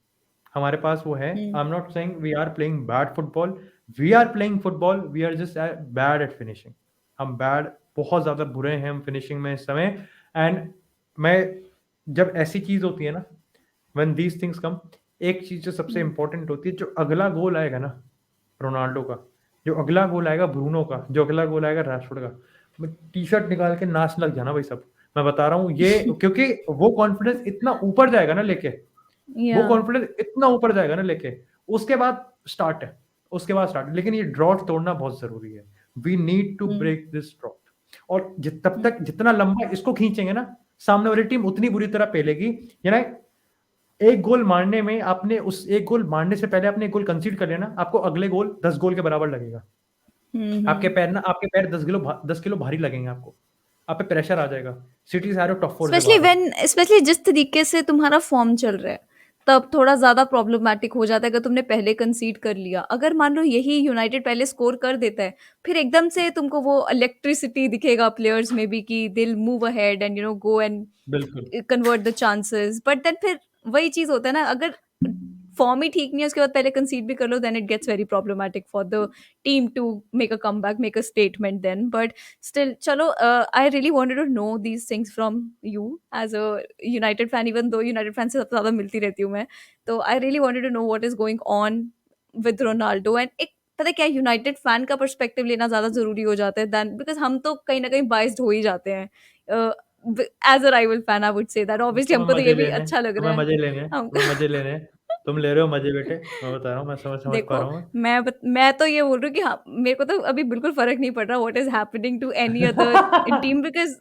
हमारे पास वो है। I am not saying we are playing bad football, we are playing football, we are just bad at finishing. हम बहुत ज्यादा बुरे हैं हम फिनिशिंग में इस समय। एंड मैं, जब ऐसी चीज होती है ना व्हेन दीज थिंग्स कम, एक चीज जो सबसे इंपॉर्टेंट होती है, जो अगला गोल आएगा ना रोनाल्डो का, जो अगला गोल आएगा ब्रूनो का, जो अगला गोल आएगा रैशफोर्ड का, टी शर्ट निकाल के नाच लग जाना भाई सब, मैं बता रहा हूँ ये, क्योंकि वो कॉन्फिडेंस इतना ऊपर जाएगा ना लेके, वो Yeah. कॉन्फिडेंस इतना ऊपर जाएगा ना लेके, उसके बाद स्टार्ट है, उसके बाद स्टार्ट। लेकिन ये ड्रॉट तोड़ना बहुत जरूरी है, we need to Hmm. Break this drought. और तब तक जितना लंबा इसको खींचेंगे ना, सामने वाली टीम उतनी बुरी तरह पेलेगी। यानी एक गोल मारने में, आपने उस एक गोल मारने से पहले आपने एक गोल कंसीड कर लिया ना, आपको अगले गोल 10 गोल के बराबर लगेगा। आपके पैर ना, आपके पैर 10 किलो भारी लगेंगे आपको, आप पे प्रेशर आ जाएगा। सिटी से आ रहे हो टॉप 4 से स्पेशली बाहर हो। व्हेन स्पेशली जिस तरीके से तुम्हारा फॉर्म चल रहा है, तब थोड़ा ज्यादा प्रॉब्लमेटिक हो जाता है अगर तुमने पहले कंसीड कर लिया। अगर मान लो यही यूनाइटेड पहले स्कोर कर देता है, फिर एकदम से तुमको वो इलेक्ट्रिसिटी दिखेगा प्लेयर्स में भी कि they will move ahead and go and बिल्कुल। Convert the chances. But then फिर वही चीज होता है ना, अगर फॉर्म ही ठीक नहीं है उसके बाद पहले कंसीड भी कर लो, then it gets very problematic for the team to make a comeback, make a statement then. But still चलो, I really wanted to know these things from you as a United fan, even though United fan से सबसे ज्यादा मिलती रहती हूँ मैं। तो I really wanted to know what is going on with Ronaldo. And एक पता है क्या, यूनाइटेड फैन का पर्सपेक्टिव लेना ज्यादा जरूरी हो जाता है देन, बिकॉज हम तो कहीं ना कहीं बाइस्ड हो ही जाते हैं as a rival fan. I would say that obviously तुम्हें हमको तो ये मजे भी लेने हैं, अच्छा लग रहा तुम्हें है। मजे लेने हैं, हम तुम्हें मजे लेने हैं, तुम ले रहे हो मजे बेटे, मैं बता रहा हूँ, मैं समझ समझ पा देखो, रहा हूँ। मैं तो ये बोल रही हूँ कि हाँ, मेरे को तो अभी बिल्कुल फर्क नहीं पड़ रहा what is happening to any other team, because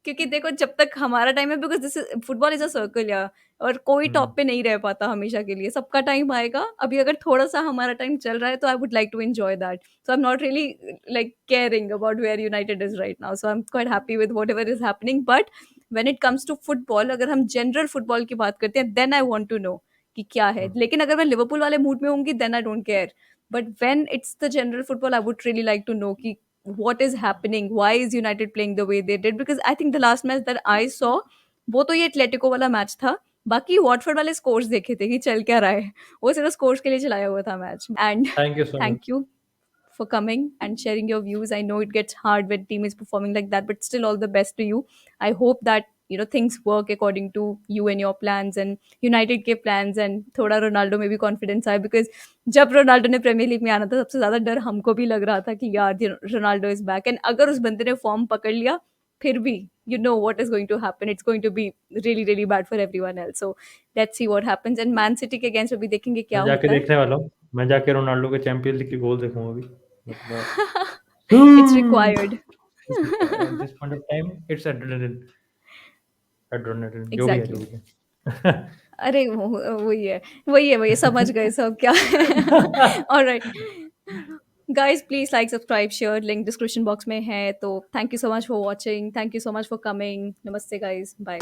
क्योंकि देखो जब तक हमारा टाइम है, because this is football is a circle या, और कोई टॉप पे नहीं रह पाता हमेशा के लिए, सबका टाइम आएगा। अभी अगर थोड़ा सा हमारा टाइम चल रहा है तो I would like to enjoy that, so I am not really like caring about where United is right now, so I am quite happy with whatever is happening. But when it comes to football, अगर हम general football की बात करते हैं, then I want to know कि क्या है। लेकिन अगर मैं लिवरपूल वाले मूड में होंगी, then I don't care. But when it's the general football, I would really like to know कि what is happening, why is United playing the way they did, because I think the last match that I saw, वो तो ये Atletico वाला match था। बाकी Watford वाले scores देखे थे कि चल क्या रहा है, वो सिर्फ स्कोर्स के लिए चलाया हुआ था match. And thank you so much. Thank you for coming and sharing your views. I know it gets hard when team is performing like that, but still all the best to you. I hope that things work according to you and your plans and United के plans, and थोड़ा Ronaldo में भी confidence आए, because जब Ronaldo ने premiere league में आना था, सबसे ज्यादा डर हमको भी लग रहा था कि यार रोनाल्डो इज बैक, एंड अगर उस बंदे ने फॉर्म पकड़ लिया, फिर भी what is going to happen, it's going to be really really bad for everyone else. So let's see what happens, and Man City के अगेंस्ट अभी देखेंगे क्या मैं जाके होता है। देखने वाला हूँ, मैं जाके रोनाल्डो के चैंपियंस लीग के गोल देखूंगा अभी, मतलब It's required. at this point of time it's adrenaline, adrenaline जो भी है, जो Exactly. भी है। अरे वही है समझ गए सब क्या है। Alright guys, please like subscribe share, link description box में है। तो thank you so much for watching, thank you so much for coming. नमस्ते गाइस, बाय।